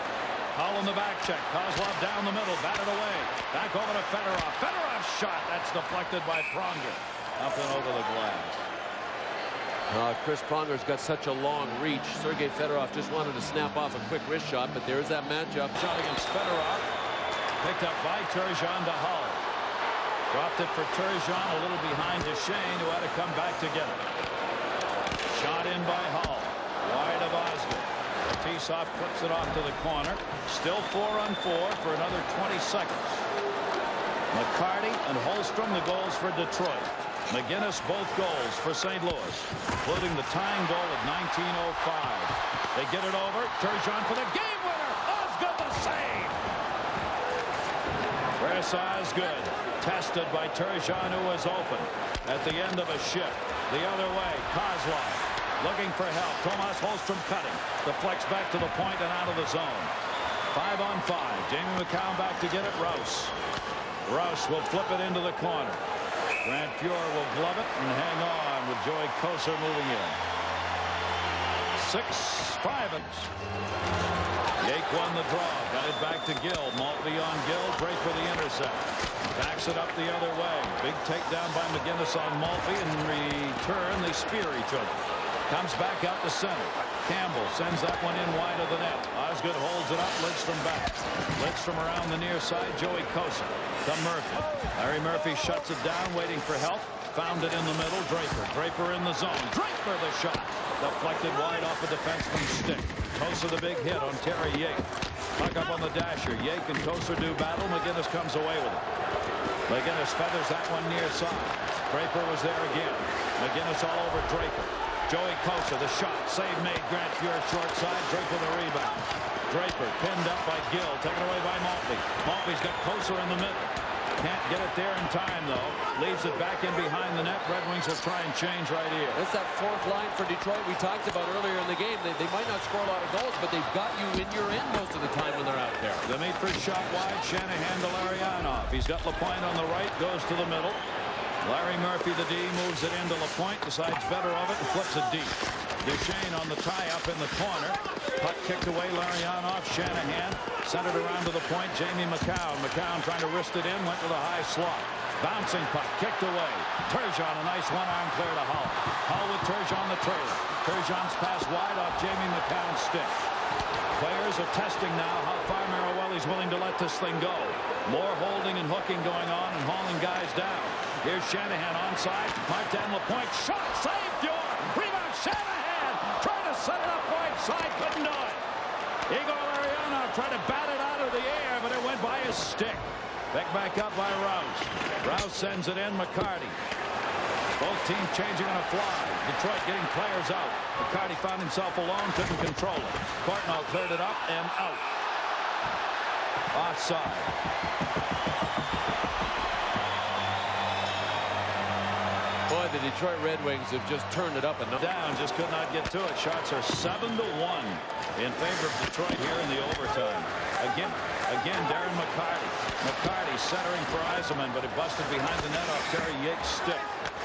Hull in the back check. Kozlov down the middle, batted away. Back over to Fedorov. Fedorov's shot. That's deflected by Pronger. Up and over the glass. Chris Pronger's got such a long reach. Sergei Fedorov just wanted to snap off a quick wrist shot, but there's that matchup. Shot against Fedorov. Picked up by Turgeon to Hull. Dropped it for Turgeon, a little behind Duchesne, who had to come back to get it. Shot in by Hull. Wide of Osgood. Fetisov flips it off to the corner. Still 4-on-4 for another 20 seconds. McCarty and Holmstrom the goals for Detroit. McGinnis both goals for St. Louis, including the tying goal at 19:05. They get it over. Turgeon for the game winner. Osgood the save. Chris Osgood tested by Turgeon, who was open at the end of a shift. The other way, Kozlov looking for help. Tomas Holmstrom cutting. Deflects back to the point and out of the zone. 5-on-5. Jamie McCown back to get it. Rouse. Rouse will flip it into the corner. Grant Fuhr will glove it and hang on with Joey Kosar moving in. 6-5. Yake won the draw. Got it back to Gill. Maltby on Gill. Draper the intercept. Backs it up the other way. Big takedown by McGinnis on Maltby. In return, they spear each other. Comes back out to center. Campbell sends that one in wide of the net. Osgood holds it up. Lidstrom back. Lidstrom around the near side. Joey Kosar to Murphy. Larry Murphy shuts it down, waiting for help. Found it in the middle. Draper in the zone. Draper the shot. Deflected wide off a defenseman's stick. Kosar the big hit on Terry Yake. Puck up on the dasher. Yake and Kosar do battle. McGinnis comes away with it. McGinnis feathers that one near side. Draper was there again. McGinnis all over Draper. Joey Kosar the shot. Save made. Grant Fuhr short side. Draper the rebound. Draper pinned up by Gill. Taken away by Maltby. Maltby's got Kosar in the middle. Can't get it there in time, though. Leaves it back in behind the net. Red Wings will try and change right here. That's that fourth line for Detroit we talked about earlier in the game. They might not score a lot of goals, but they've got you in your end most of the time when they're out there. Dimitri shot wide. Shanahan to Larionov. He's got LaPointe on the right. Goes to the middle. Larry Murphy, the D, moves it into LaPointe. Decides better of it and flips it deep. Duchesne on the tie-up in the corner. Puck kicked away. Larionov. Shanahan centered around to the point. Jamie McCown. McCown trying to wrist it in. Went to the high slot. Bouncing puck. Kicked away. Turgeon, a nice one-arm clear to Hull. Hull with Turgeon the trailer. Turgeon's pass wide off Jamie McCown's stick. Players are testing now how far Marawelli's willing to let this thing go. More holding and hooking going on and hauling guys down. Here's Shanahan onside. Martin LaPointe. Shot. Save Fuhr. Rebound. Shanahan trying to set it up right side. Couldn't do it. Igor Larionov tried to bat it out of the air, but it went by his stick. Picked back up by Rouse. Rouse sends it in. McCarty. Both teams changing on a fly. Detroit getting players out. McCarty found himself alone. Couldn't control it. Courtnall cleared it up and out. Offside. Boy, the Detroit Red Wings have just turned it up and down. Just could not get to it. Shots are 7-1 in favor of Detroit here in the overtime. Again, Darren McCarty. McCarty centering for Yzerman, but it busted behind the net off Terry Yake's stick.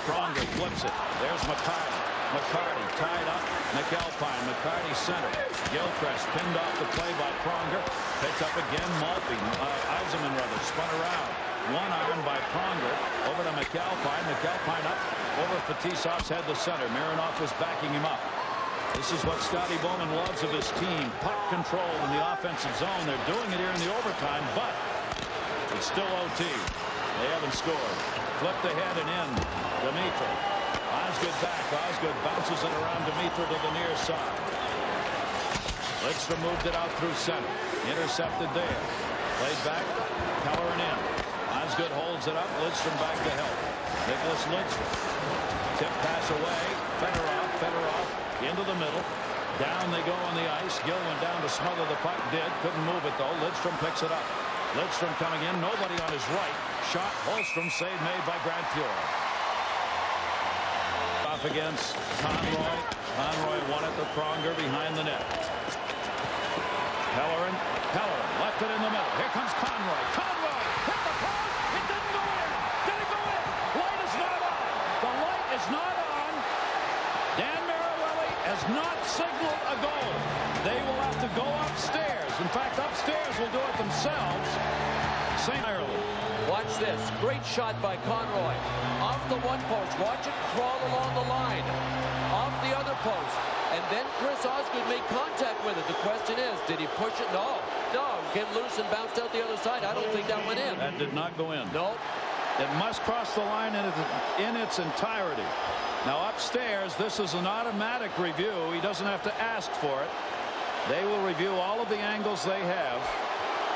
Pronger flips it. There's McCarty. McCarty tied up. McAlpine. McCarty center. Gilchrist pinned off the play by Pronger. Picked up again. Maltby. Yzerman rather spun around. One arm by Pronger over to McAlpine. McAlpine up over Fetisov's head to center. Mironov was backing him up. This is what Scotty Bowman loves of his team. Puck control in the offensive zone. They're doing it here in the overtime, but it's still OT. They haven't scored. Flipped ahead and in. Dimitri. Osgood back. Osgood bounces it around Dimitri to the near side. Lidstrom moved it out through center. Intercepted there. Played back. Kelleran in. Osgood holds it up. Lidstrom back to help. Nicholas Lidstrom. Tip pass away. Fedorov into the middle. Down they go on the ice. Gill went down to smother the puck. Couldn't move it though. Lidstrom picks it up. Lidstrom coming in. Nobody on his right. Shot. Holmstrom save made by Grant Fuhr. Off against Conroy. Conroy won it to Pronger behind the net. Kelleran left it in the middle. Here comes Conroy. Conroy hit the post. It didn't go in. Did it go in? Light is not on. The light is not on. Dan Marawelli has not signaled a goal. They will have to go upstairs. In fact, upstairs will do it themselves. St. Ireland. Watch this. Great shot by Conroy. Off the one post. Watch it crawl along the line. Off the other post. And then Chris Osgood made contact with it. The question is, did he push it? No. Came loose and bounced out the other side. I don't think that went in. That did not go in. No. It must cross the line in its entirety. Now upstairs, this is an automatic review. He doesn't have to ask for it. They will review all of the angles they have.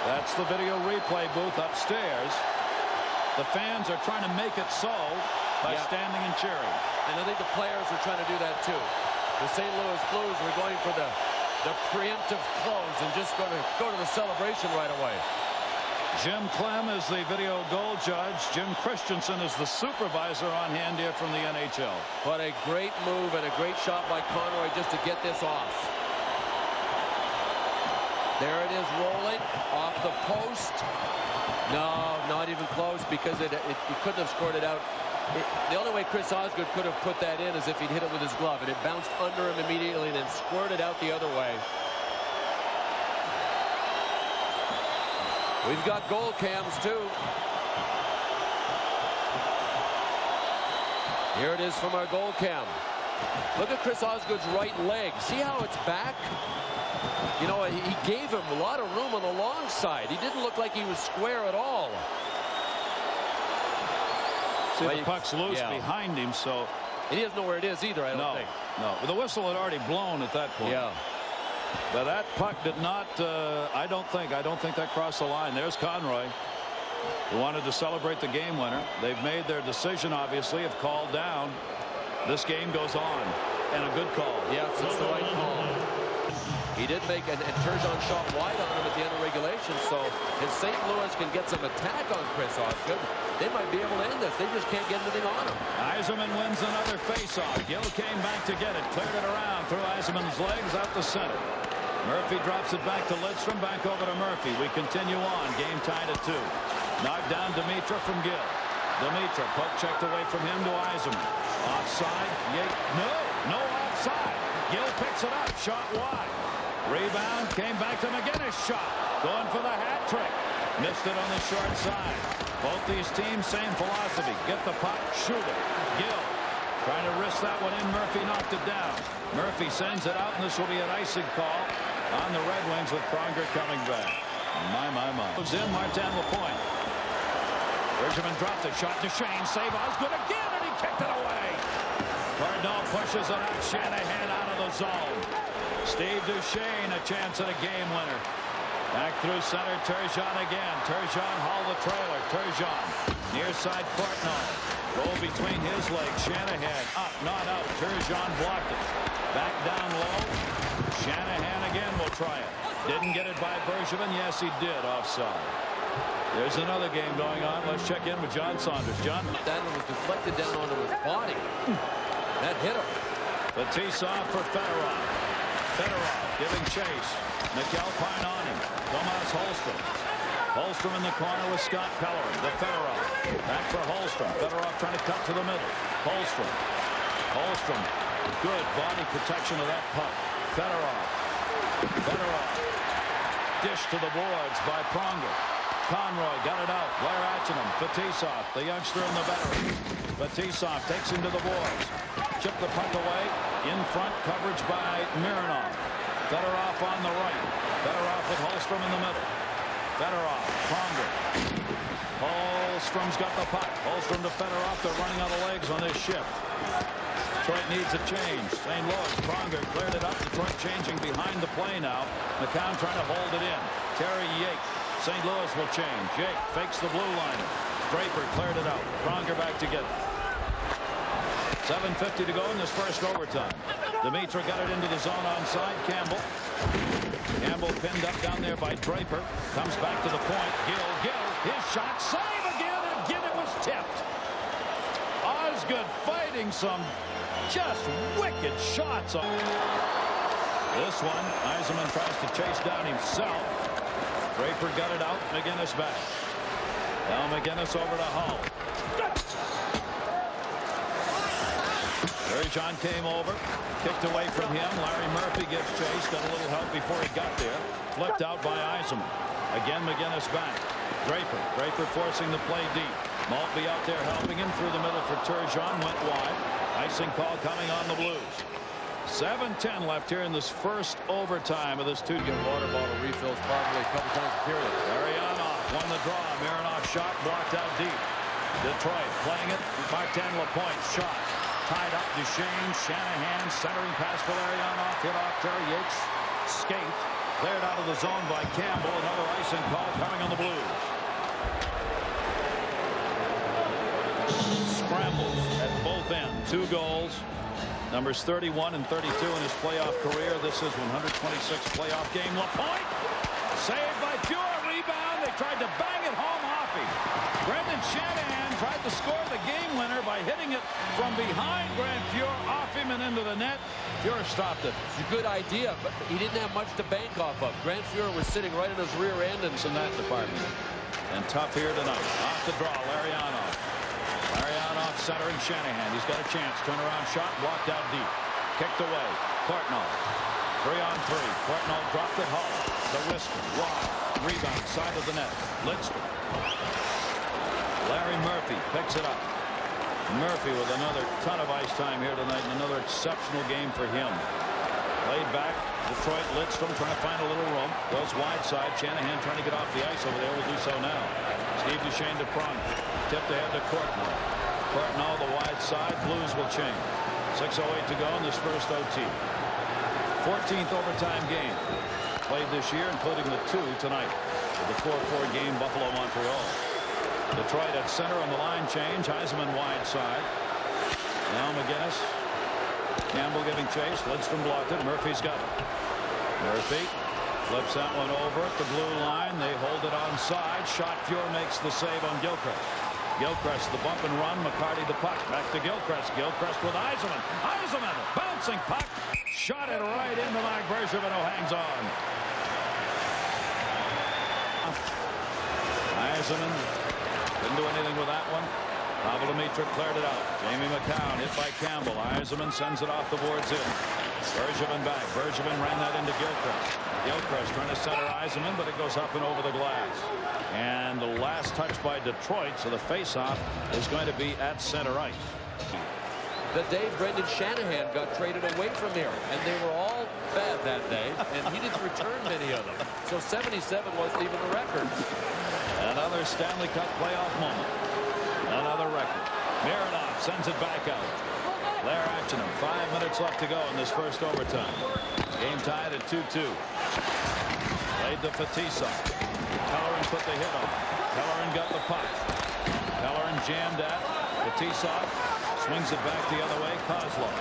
That's the video replay booth upstairs. The fans are trying to make it so by standing and cheering. And I think the players are trying to do that too. The St. Louis Blues were going for the preemptive close and just going to go to the celebration right away. Jim Clem is the video goal judge. Jim Christensen is the supervisor on hand here from the NHL. But a great move and a great shot by Conroy just to get this off. There it is rolling off the post. No, not even close, because he couldn't have scored it out. The only way Chris Osgood could have put that in is if he'd hit it with his glove, and it bounced under him immediately and then squirted out the other way. We've got goal cams too. Here it is from our goal cam. Look at Chris Osgood's right leg. See how it's back? You know, he gave him a lot of room on the long side. He didn't look like he was square at all. See, the puck's loose behind him, so. And he doesn't know where it is either, I don't think. No, the whistle had already blown at that point. Yeah. But that puck did not, I don't think that crossed the line. There's Conroy, who wanted to celebrate the game winner. They've made their decision, obviously, have called down. This game goes on, and a good call. Yeah, it's the right call. He did make, and Turgeon shot wide on him at the end of regulation, so if St. Louis can get some attack on Chris Osgood, they might be able to end this. They just can't get anything on him. Yzerman wins another faceoff. Gill came back to get it, cleared it around, through Yzerman's legs out the center. Murphy drops it back to Lidstrom, back over to Murphy. We continue on, game tied at 2. Knocked down Dimitra from Gill. Dimitra, poke checked away from him to Yzerman. Offside, no offside. Gill picks it up, shot wide. Rebound, came back to McGinnis, shot. Going for the hat trick. Missed it on the short side. Both these teams, same philosophy. Get the puck, shoot it. Gill trying to risk that one in. Murphy knocked it down. Murphy sends it out, and this will be an icing call on the Red Wings with Pronger coming back. My. Goes in, Martin Lapointe. Bergevin dropped the shot to Shane. Save Osgood again, and he kicked it away. Cardinal pushes it up. Shanahan out of the zone. Steve Duchesne, a chance at a game winner. Back through center, Turgeon again. Turgeon hauled the trailer. Turgeon, near side Courtnall. Roll between his legs. Shanahan up, not out. Turgeon blocked it. Back down low. Shanahan again will try it. Didn't get it by Bergevin. Yes, he did. Offside. There's another game going on. Let's check in with John Saunders. John. That was deflected down onto his body. That hit him. Fetisov for Fedorov. Fedorov giving chase. McAlpine on him. Tomas Holmstrom. Holmstrom in the corner with Scott Pellerin. The Fedorov. Back for Holmstrom. Fedorov trying to cut to the middle. Holmstrom. Holmstrom. Good body protection of that puck. Fedorov. Fedorov. Dish to the boards by Pronger. Conroy got it out. Blair Atchingham. Fetisov, the youngster and the veteran. Fetisov takes him to the boards. Chip the puck away. In front, coverage by Mironov. Fedorov on the right. Fedorov with Holmstrom in the middle. Fedorov, Pronger. Holmstrom's got the puck. Holmstrom to Fedorov. They're running out of legs on this shift. Detroit needs a change. St. Louis, Pronger cleared it up. Detroit changing behind the play now. McCown trying to hold it in. Terry Yake. St. Louis will change. Yake fakes the blue liner. Draper cleared it out. Pronger back to get it. 7:50 to go in this first overtime. Dimitra got it into the zone onside. Campbell pinned up down there by Draper. Comes back to the point. Gill. His shot. Save again. Again it was tipped. Osgood fighting some just wicked shots. This one, Yzerman tries to chase down himself. Draper got it out. McGinnis back. Now McGinnis over to Hull. Turgeon came over. Kicked away from him. Larry Murphy gives chase. Got a little help before he got there. Flipped out by Yzerman. Again McGinnis back. Draper forcing the play deep. Maltby out there helping him through the middle for Turgeon. Went wide. Icing call coming on the Blues. 7:10 left here in this first overtime of this two-game. Water bottle refills probably a couple times a period. Marianov won the draw. Mironov shot blocked out deep. Detroit playing it. Martin Lapointe shot. Tied up. Duchesne. Shanahan centering pass for Larionov. Hit off Terry Yates. Skate. Cleared out of the zone by Campbell. Another icing call coming on the Blues. Scrambles at both ends. 2 goals. Numbers 31 and 32 in his playoff career. This is 126th playoff game. Lapointe saved by Fuhr. Rebound. They tried to bang it home. Hoffey. Brendan Shanahan tried to score the game winner by hitting it from behind Grant Fuhr. Off him and into the net. Fuhr stopped it. It's a good idea, but he didn't have much to bank off of. Grant Fuhr was sitting right in his rear end and in that department. And tough here tonight. Off the draw, Larionov. Larionov centering Shanahan. He's got a chance. Turnaround shot blocked out deep. Kicked away. Courtnall. 3-on-3. Courtnall dropped it hollow. The Whisker. Wide. Rebound. Side of the net. Lidstrom. Larry Murphy picks it up. Murphy with another ton of ice time here tonight. And another exceptional game for him. Laid back. Detroit. Lidstrom trying to find a little room. Goes wide side. Shanahan trying to get off the ice over there. Will do so now. Steve Duchesne to Pronger. Tipped ahead to Courtnall. Courtnall the wide side. Blues will change. 6:08 to go in this first OT. 14th overtime game played this year, including the 2 tonight. With the 4-4 game, Buffalo-Montreal. Detroit at center on the line change. Yzerman wide side. Now McGinnis. Campbell giving chase. Lidstrom blocked it. Murphy's got it. Murphy flips that one over at the blue line. They hold it onside. Shotfield makes the save on Gilchrist. Gilchrist the bump and run. McCarty the puck. Back to Gilchrist. Gilchrist with Yzerman. Yzerman bouncing puck. Shot it right into Mike Bergevin, who hangs on. Yzerman didn't do anything with that one. Pavel Demitra cleared it out. Jamie McCown hit by Campbell. Yzerman sends it off the boards in. Bergevin back. Bergevin ran that into Gilchrist. Gilchrist trying to center Yzerman, but it goes up and over the glass. And the last touch by Detroit, so the faceoff is going to be at center ice. The day Brendan Shanahan got traded away from here, and they were all bad that day, and he didn't return many of them. So 77 wasn't even the record. Another Stanley Cup playoff moment. Another record. Mironov sends it back out. Blair Actionham. 5 minutes left to go in this first overtime. Game tied at 2-2. Played to Fetisov. Pellerin put the hit on. Pellerin got the puck. Pellerin jammed at. Fetisov swings it back the other way. Kozlov.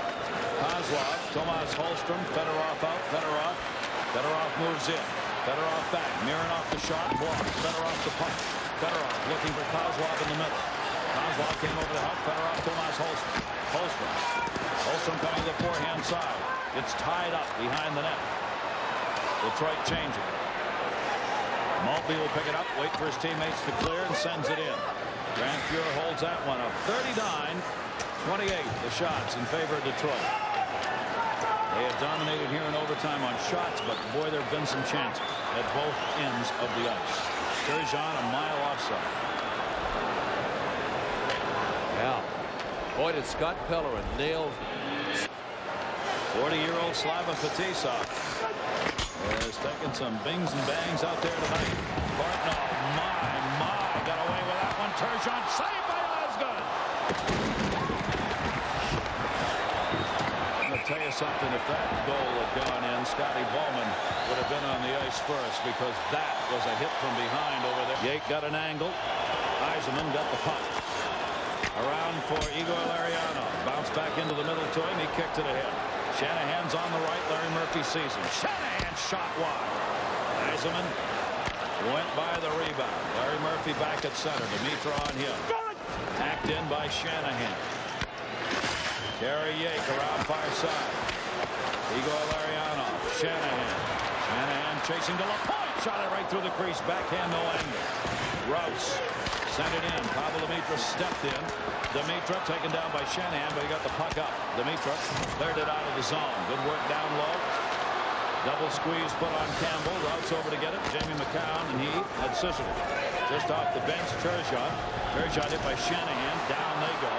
Kozlov. Tomas Holmstrom. Fedorov out. Fedorov. Fedorov moves in. Fedorov back. Mironov the shot. Blocked. Fedorov the puck. Fedorov looking for Kozlov in the middle. Kozlov came over the help. Fedorov. Tomas Holmstrom. Holmstrom coming to the forehand side. It's tied up behind the net. Detroit changing. Maltby will pick it up. Wait for his teammates to clear and sends it in. Grant Fuhr holds that one up. 39-28. The shots in favor of Detroit. They have dominated here in overtime on shots, but boy, there have been some chances at both ends of the ice. Turgeon a mile offside. Yeah. Boy, did Scott Pellerin nail 40-year-old Slava Fetisov has taken some bings and bangs out there tonight. Courtnall, my, got away with that one. Turgeon saved by Osgood. I'm going to tell you something. If that goal had gone in, Scotty Bowman would have been on the ice first, because that was a hit from behind over there. Yake got an angle. Yzerman got the puck. Around for Igor Larionov. Bounced back into the middle to him. He kicked it ahead. Shanahan's on the right. Larry Murphy sees him. Shanahan shot wide. Yzerman went by the rebound. Larry Murphy back at center. Demitra on him. Hacked in by Shanahan. Gary Yake around far side. Igor Larionov. Shanahan chasing to LaPointe. Shot it right through the crease. Backhand, no angle. Rouse sent it in. Pavel Demitra stepped in. Demitra taken down by Shanahan, but he got the puck up. Demitra cleared it out of the zone. Good work down low. Double squeeze put on Campbell. Routes over to get it. Jamie McCown, and he had scissored it. Just off the bench, Turgeon. Turgeon hit by Shanahan. Down they go.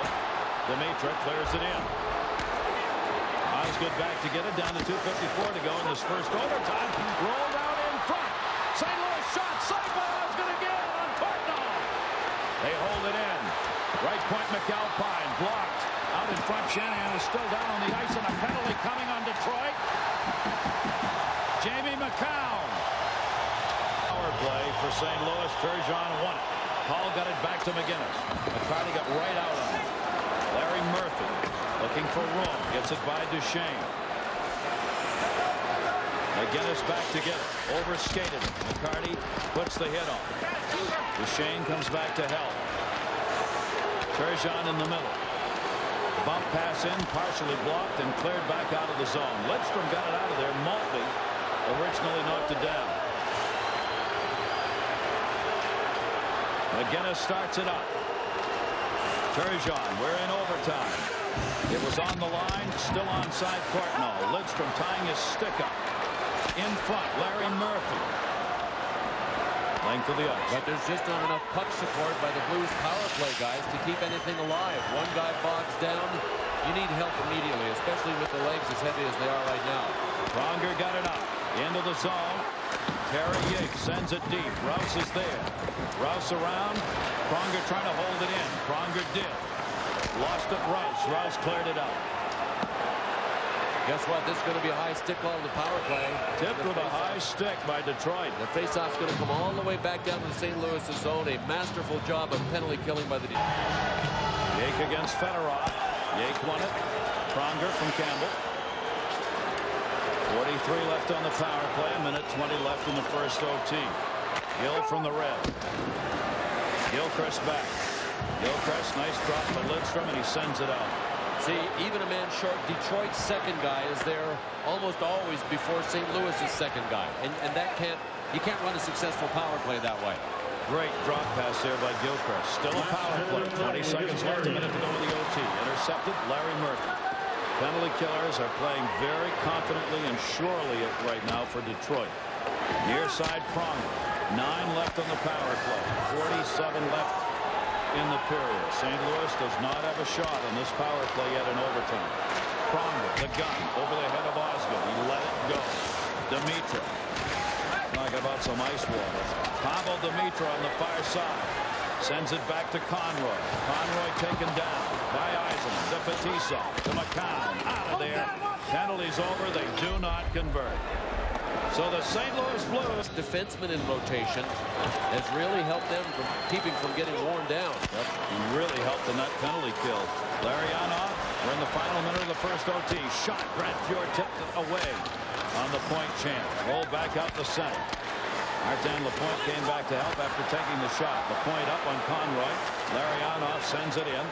Demitra clears it in. Osgood back to get it. Down to 2:54 to go in this first overtime. Rolled out in front. St. Louis shot. Saved by Osgood again on Courtnall. They hold it in. Right point, McAlpine blocked. Out in front, Shanahan is still down on the ice, and a penalty coming on Detroit. Jamie McCown. Power play for St. Louis. Turgeon won it. Hall got it back to McGinnis. McCarty got right out on it. Larry Murphy looking for room. Gets it by Duchesne. McGinnis back to get it. Overskated. McCarty puts the hit on. Duchesne comes back to help. Turgeon in the middle. Bump pass in, partially blocked and cleared back out of the zone. Lidstrom got it out of there. Maltby originally knocked it down. McGinnis starts it up. Turgeon, we're in overtime. It was on the line, still onside Courtnall. Lidstrom tying his stick up. In front, Larry Murphy. Length of the ice. But there's just not enough puck support by the Blues power play guys to keep anything alive. One guy bogs down. You need help immediately, especially with the legs as heavy as they are right now. Pronger got it up. Into the zone. Terry Yates sends it deep. Rouse is there. Rouse around. Pronger trying to hold it in. Pronger did. Lost it Rouse. Rouse cleared it out. Guess what? This is going to be a high stick on the power play. Tipped with a high stick by Detroit. The faceoff's going to come all the way back down to the St. Louis zone. A masterful job of penalty killing by the Yake against Fedorov. Yake won it. Pronger from Campbell. 43 left on the power play. A minute 20 left in the first OT. Gill from the red. Gilchrist back. Gilchrist, nice drop to Lidstrom, and he sends it out. See, even a man short, Detroit's second guy is there almost always before St. Louis's second guy. And that you can't run a successful power play that way. Great drop pass there by Gilchrist. Still a power play. 20 seconds left, a minute to go in the OT. Intercepted, Larry Murphy. Penalty killers are playing very confidently and surely right now for Detroit. Near side Pronger. 9 left on the power play. 47 left in the period. St. Louis does not have a shot on this power play yet in overtime. Pronger, the gun, over the head of Osgood. He let it go. Dimitra. Talk about some ice water. Pavel Dimitra on the far side. Sends it back to Conroy. Conroy taken down by Eisenman. To Fetisov. To McCown. Out of there. Penalties over. They do not convert. So the St. Louis Blues. Defenseman in rotation has really helped them from keeping from getting worn down. Yep, he really helped the net penalty kill. Larionov, we're in the final minute of the first OT. Shot. Grant Fjord tipped it away on the point chance. Rolled back out the center. Martin Lapointe came back to help after taking the shot. Lapointe up on Conroy. Larionov sends it in.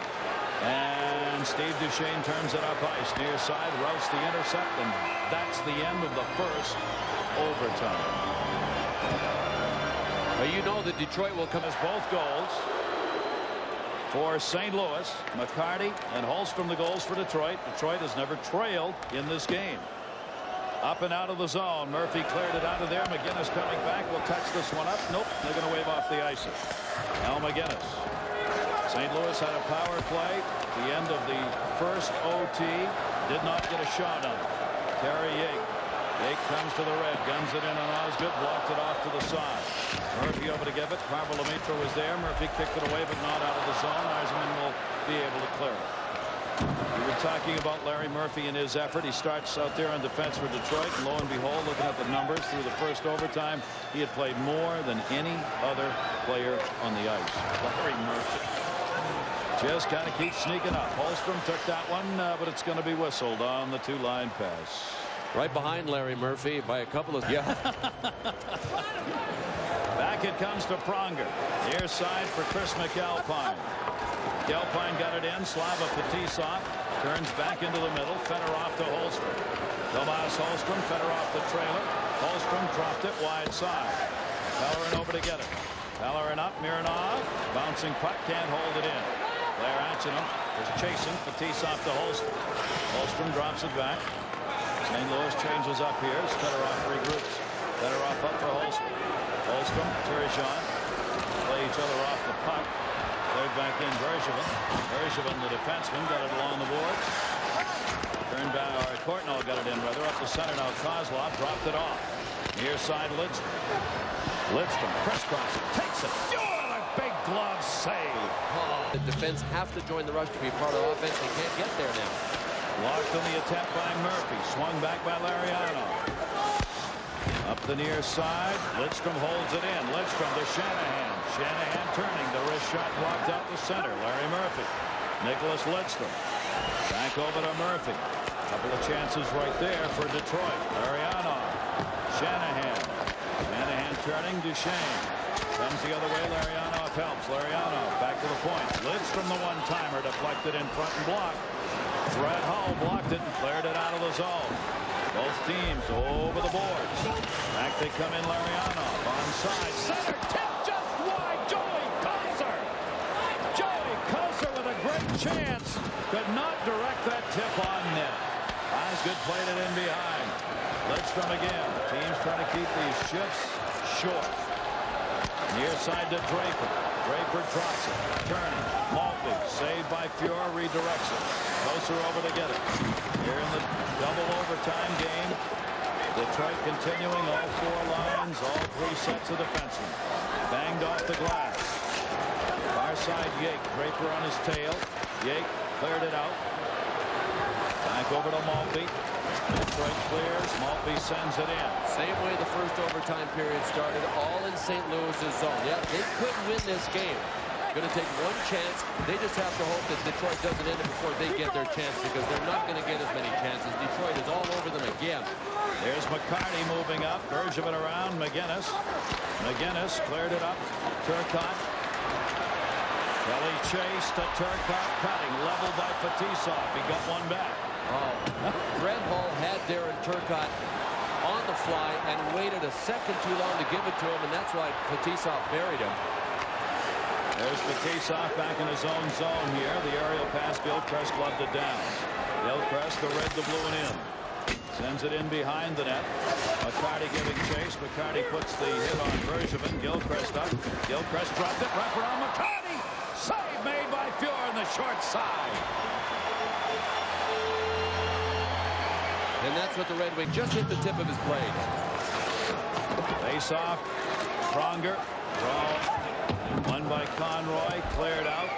And Steve Duchesne turns it up ice. Near side, Rouse the intercept, and that's the end of the first overtime. Well, you know that Detroit will come as both goals for St. Louis. McCarty and Holstrom the goals for Detroit. Detroit has never trailed in this game. Up and out of the zone. Murphy cleared it out of there. McGinnis coming back. Will touch this one up. Nope. They're going to wave off the icing. Now McGinnis. St. Louis had a power play. The end of the first OT. Did not get a shot on it. Terry Yake. Yake comes to the red. Guns it in on Osgood. Blocked it off to the side. Murphy over to give it. Pavel Dimitra was there. Murphy kicked it away, but not out of the zone. Eisenman will be able to clear it. We were talking about Larry Murphy and his effort. He starts out there on defense for Detroit, and lo and behold, looking at the numbers through the first overtime, he had played more than any other player on the ice. Larry Murphy just kind of keeps sneaking up. Holstrom took that one, but it's going to be whistled on the two-line pass. right behind Larry Murphy by a couple of Back it comes to Pronger. Near side for Chris McAlpine. McAlpine got it in. Slava Fetisov turns back into the middle. Fedorov to Holstrom. Tomas Holstrom. Fedorov the trailer. Holstrom dropped it wide side. Pellerin over to get it. Pellerin up. Mironov. Bouncing puck. Can't hold it in. Blair Antonym is chasing. Fetisov to Holstrom. Holstrom drops it back. St. Louis changes up here as Fedorov regroups. Fedorov up for Holstrom. Holstrom, Turgeon play each other off the puck. Played back in Bergevin. Bergevin, the defenseman, got it along the boards. Turned back, or Courtnall got it in, rather, up the center now. Kozlov dropped it off. Near side, Lidstrom. Lidstrom, crisscross, takes it. Oh, a big glove save. The defense have to join the rush to be part of the offense. They can't get there now. Blocked on the attempt by Murphy. Swung back by Larionov. Up the near side. Lidstrom holds it in. Lidstrom to Shanahan. Shanahan turning. The wrist shot blocked out the center. Larry Murphy. Nicholas Lidstrom. Back over to Murphy. Couple of chances right there for Detroit. Larionov. Shanahan. Shanahan turning. Duchesne. Comes the other way. Larionov helps. Larionov back to the point. Lidstrom the one-timer. Deflected in front and blocked. Fred Hull blocked it and cleared it out of the zone. Both teams over the boards. Back they come in. Larionov onside. Center tip just wide. Joey comes chance. Could not direct that tip on net. Osgood played it in behind. Lidstrom again. Teams trying to keep these shifts short. Near side to Draper. Draper drops it. Turning. Maltby. Saved by Fuhr. Redirects it. Closer over to get it. Here in the double overtime game. Detroit continuing all 4 lines. All 3 sets of defensemen. Banged off the glass. Far side Yake. Draper on his tail. Yake cleared it out. Back over to Maltby. Detroit clears. Maltby sends it in. Same way the first overtime period started, all in St. Louis's zone. Yeah, they could win this game. Going to take one chance. They just have to hope that Detroit doesn't end it before they get their chance, because they're not going to get as many chances. Detroit is all over them again. There's McCarty moving up. Bergevin around. McGinnis. McGinnis cleared it up. Turcotte. Kelly Chase to Turcotte. Cutting. Leveled by Fetisov. He got one back. Oh, Red Hall had Darren Turcotte on the fly and waited a second too long to give it to him, and that's why Fetisov buried him. There's Fetisov back in his own zone here. The aerial pass. Gilchrist gloved it down. Gilchrist, the red, the blue, and in. Sends it in behind the net. McCarty giving chase. McCarty puts the hit on Bergevin. Gilchrist up. Gilchrist dropped it. Wrap around McCarty. Save made by Fuhr on the short side. And that's what the Red Wing just hit the tip of his blade. Face off. Pronger. Draw. Won by Conroy. Cleared out.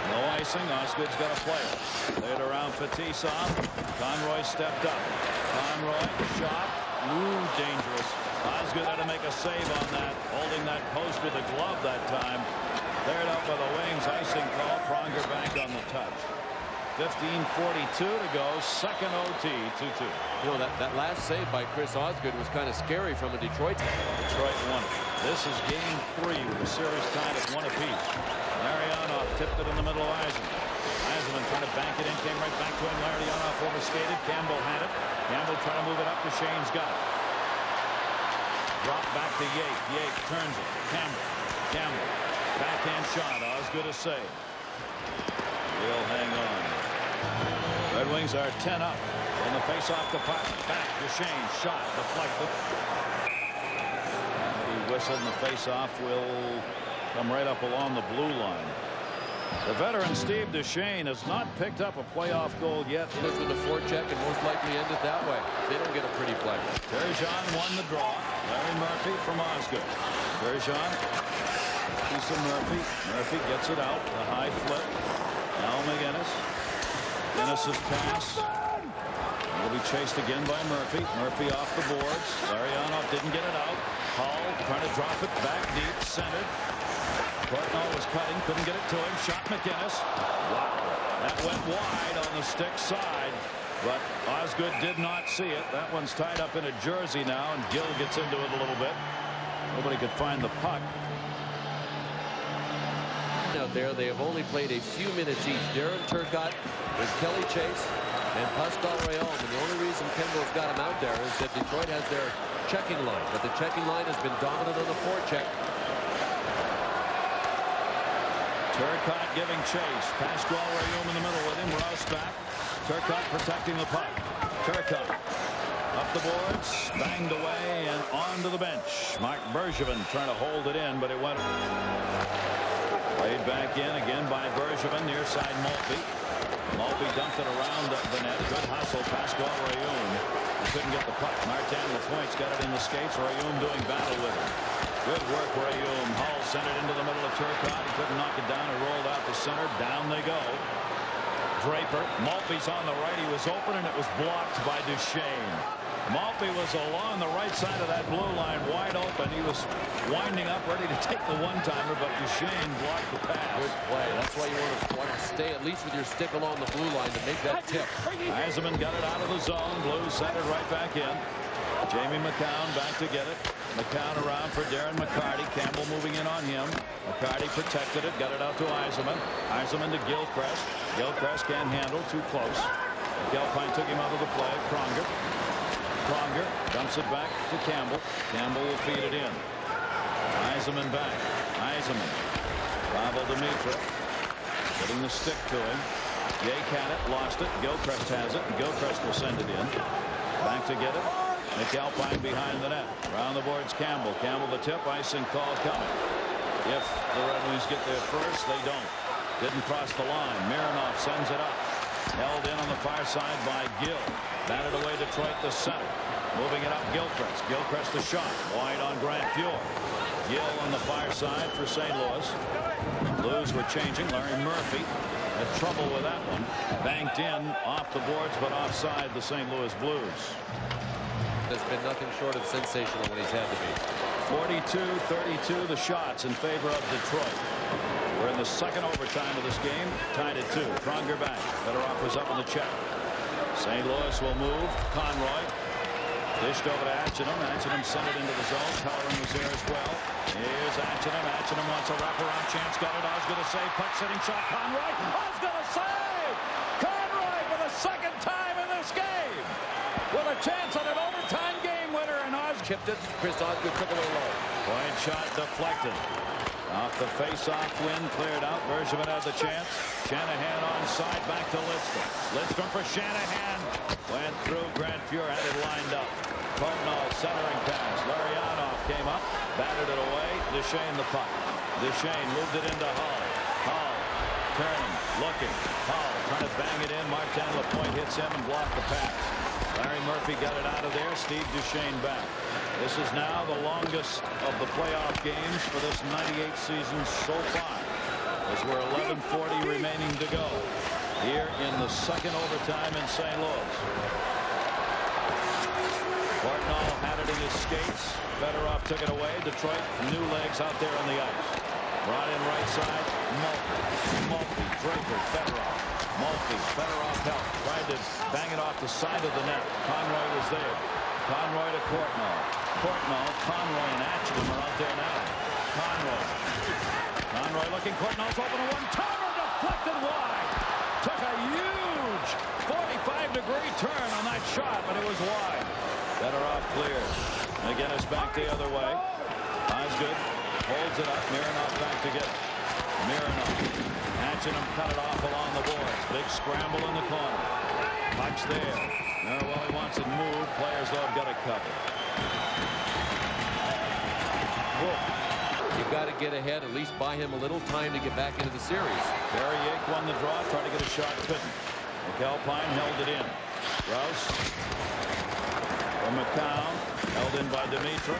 No icing. Osgood's got a player. Played around Fetisov. Conroy stepped up. Conroy shot. Ooh, dangerous. Osgood had to make a save on that. Holding that post with a glove that time. Cleared out by the Wings. Icing call. Pronger back on the touch. 15:42 to go. Second OT. 2-2. You know, that last save by Chris Osgood was kind of scary from a Detroit. Detroit won it. This is game 3 with the series tied at 1 apiece. Larionov tipped it in the middle of Eisenman. Eisenman trying to bank it in. Came right back to him. Larionov overskated. Campbell had it. Campbell trying to move it up. Duchesne's got it. Drop back to Yake. Yake turns it. Campbell. Campbell. Backhand shot. Osgood a save. He'll hang on. Red Wings are 10 up in the face-off department. Back, Duchesne, shot, deflected. He whistled, and the face-off will come right up along the blue line. The veteran Steve Duchesne has not picked up a playoff goal yet. This with a forecheck and most likely end it that way. They don't get a pretty play. Turgeon won the draw. Larry Murphy from Osgood. Turgeon, piece of Murphy. Murphy gets it out. The high flip. Now McGinnis. Guinness's pass. Will be chased again by Murphy. Murphy off the boards. Larionov didn't get it out. Hull trying to drop it back deep. Centered. Courtnall was cutting. Couldn't get it to him. Shot McGinnis. Wow. That went wide on the stick side. But Osgood did not see it. That one's tied up in a jersey now. And Gill gets into it a little bit. Nobody could find the puck. Out there, they have only played a few minutes each. Darren Turcotte with Kelly Chase and Pascal Rayom. And the only reason Kendall's got him out there is that Detroit has their checking line. But the checking line has been dominant on the forecheck. Turcotte giving chase. Pascal Rayom in the middle with him. Rouse back. Turcotte protecting the puck. Turcotte up the boards. Banged away and onto the bench. Mark Bergevin trying to hold it in, but it went. Played back in again by Bergevin. Near side Maltby. Maltby dumped it around the net. Good hustle. Pascal Rayom. He couldn't get the puck. Martin Lapointe's got it in the skates. Rayom doing battle with it. Good work, Rayom. Hull sent it into the middle of Turcotte. He couldn't knock it down. It rolled out the center. Down they go. Draper. Maltby's on the right. He was open, and it was blocked by Duchesne. Maltby was along the right side of that blue line, wide open. He was winding up, ready to take the one-timer, but Duchesne blocked the pass. Good play. That's why you want to stay at least with your stick along the blue line to make that tip. Eisenman got it out of the zone. Blues centered right back in. Jamie McCown back to get it. McCown around for Darren McCarty. Campbell moving in on him. McCarty protected it. Got it out to Eisenman. Eisenman to Gilchrist. Gilchrist can't handle. Too close. Gelpine took him out of the play. Pronger. Pronger dumps it back to Campbell. Campbell will feed it in. Eisenman back. Eisenman. Pavel Dimitrov. Getting the stick to him. Jake had it, lost it. Gilchrist has it, and Gilchrist will send it in. Back to get it. McAlpine behind the net. Around the boards, Campbell. Campbell the tip. Icing call coming. If the Red Wings get there first, they don't. Didn't cross the line. Mironov sends it up. Held in on the far side by Gill. Batted away Detroit the center. Moving it up Gilchrist. Gilchrist the shot. Wide on Grant Fuhr. Gill on the far side for St. Louis. Blues were changing. Larry Murphy had trouble with that one. Banked in off the boards but offside the St. Louis Blues. There's been nothing short of sensational when he's had to be. 42-32 the shots in favor of Detroit. We're in the second overtime of this game. Tied at 2. Pronger back. Fedorov was up in the check. St. Louis will move. Conroy. Dished over to Atchinham. Atchinham sent it into the zone. Pellerin was there as well. Here's Atchinham. Atchinham wants a wraparound chance. Got it. Osgood to save. Puck sitting shot. Conroy. Osgood to save. Conroy for the second time in this game. With a chance at an overtime game winner. And Osgood Chipped it. Chris Osgood took away low. Point shot deflected. Off the face-off win, cleared out. Bergevin had the chance. Shanahan onside, back to Lidstrom. Lidstrom for Shanahan. Went through. Grant Fuhr had it lined up. Cardinal centering pass. Larionov came up, batted it away. Duchesne the puck. Duchesne moved it into Hull. Hull turning, looking. Hull trying to bang it in. Martin Lapointe hits him and blocked the pass. Larry Murphy got it out of there. Steve Duchesne back. This is now the longest of the playoff games for this 98 season so far, as we're 11:40 remaining to go here in the second overtime in St. Louis. Bartnall had it in his skates. Fedorov took it away. Detroit, new legs out there on the ice. Brought in right side. Mulkey, Draper, Fedorov. Mulkey, Fedorov helped. Tried to bang it off the side of the net. Conroy was there. Conroy to Courtnall. Courtnall, Conroy, and Atchinham are out there now. Conroy looking. Courtnall's open to one-timer, deflected wide. Took a huge 45-degree turn on that shot, but it was wide. Fedorov cleared. Again, it's back the other way. Osgood holds it up. Mironov back to get it. Mironov. Atchinham cut it off along the boards. Big scramble in the corner. Puck's there. Well, he wants it moved. Players, though, have got it covered. You've got to get ahead, at least buy him a little time to get back into the series. Barry Yake won the draw, tried to get a shot, couldn't. McAlpine held it in. Rouse from McCown, held in by Dimitra.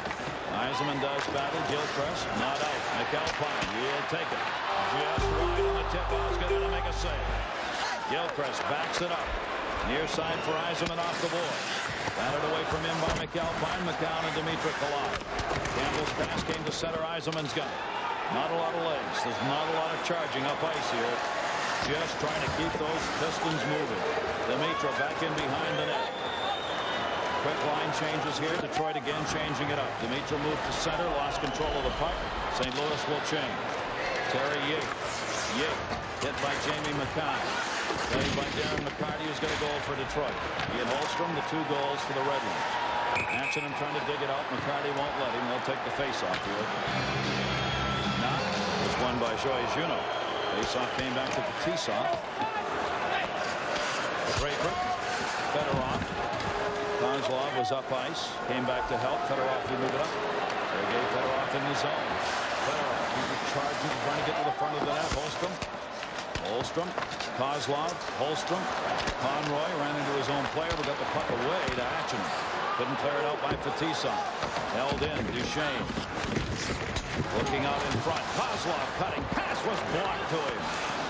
Yzerman does battle. Gilchrist not out. McAlpine will take it. Just wide on the tip. Osgood going to make a save. Gilchrist backs it up. Near side for Yzerman off the board. Batted away from him by McAlpine. McCown and Dimitra collide. Campbell's pass came to center. Yzerman's got it. Not a lot of legs. There's not a lot of charging up ice here. Just trying to keep those Pistons moving. Dimitra back in behind the net. Quick line changes here. Detroit again changing it up. Dimitra moved to center. Lost control of the puck. St. Louis will change. Terry Yake. Yake hit by Jamie McCann. Played by Darren McCarty, who's got a goal for Detroit. He and Holmstrom, the 2 goals for the Red Wings. Atchinham trying to dig it out. McCarty won't let him. They'll take the face-off here. Not was won by Joey Juneau. Face-off came back to Fetisov. Draper. Fedorov. Kozlov was up ice. Came back to help. Fedorov to move it up. Sergei Fedorov in the zone. Fedorov charging, trying to get to the front of the net. Holmstrom, Kozlov, Holmstrom, Conroy ran into his own player, but got the puck away to Atchinham. Couldn't clear it out by Fetisov. Held in, Duchesne. Looking out in front. Kozlov cutting. Pass was blocked to him.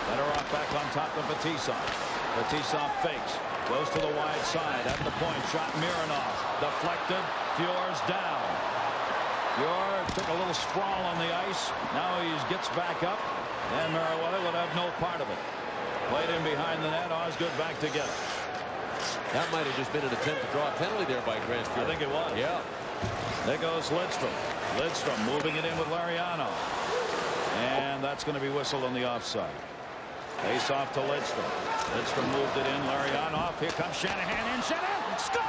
Fedorov back on top of Fetisov. Fetisov fakes. Goes to the wide side. At the point, shot Mironov. Deflected. Fuhr's down. Fuhr took a little sprawl on the ice. Now he gets back up. And Meriwether would have no part of it. Played in behind the net. Osgood back to get it. That might have just been an attempt to draw a penalty there by Grant Fuhr. I think it was. Yeah. There goes Lidstrom. Lidstrom moving it in with Larionov. And that's going to be whistled on the offside. Face off to Lidstrom. Lidstrom moved it in. Larionov. Here comes Shanahan in. Shanahan. Score!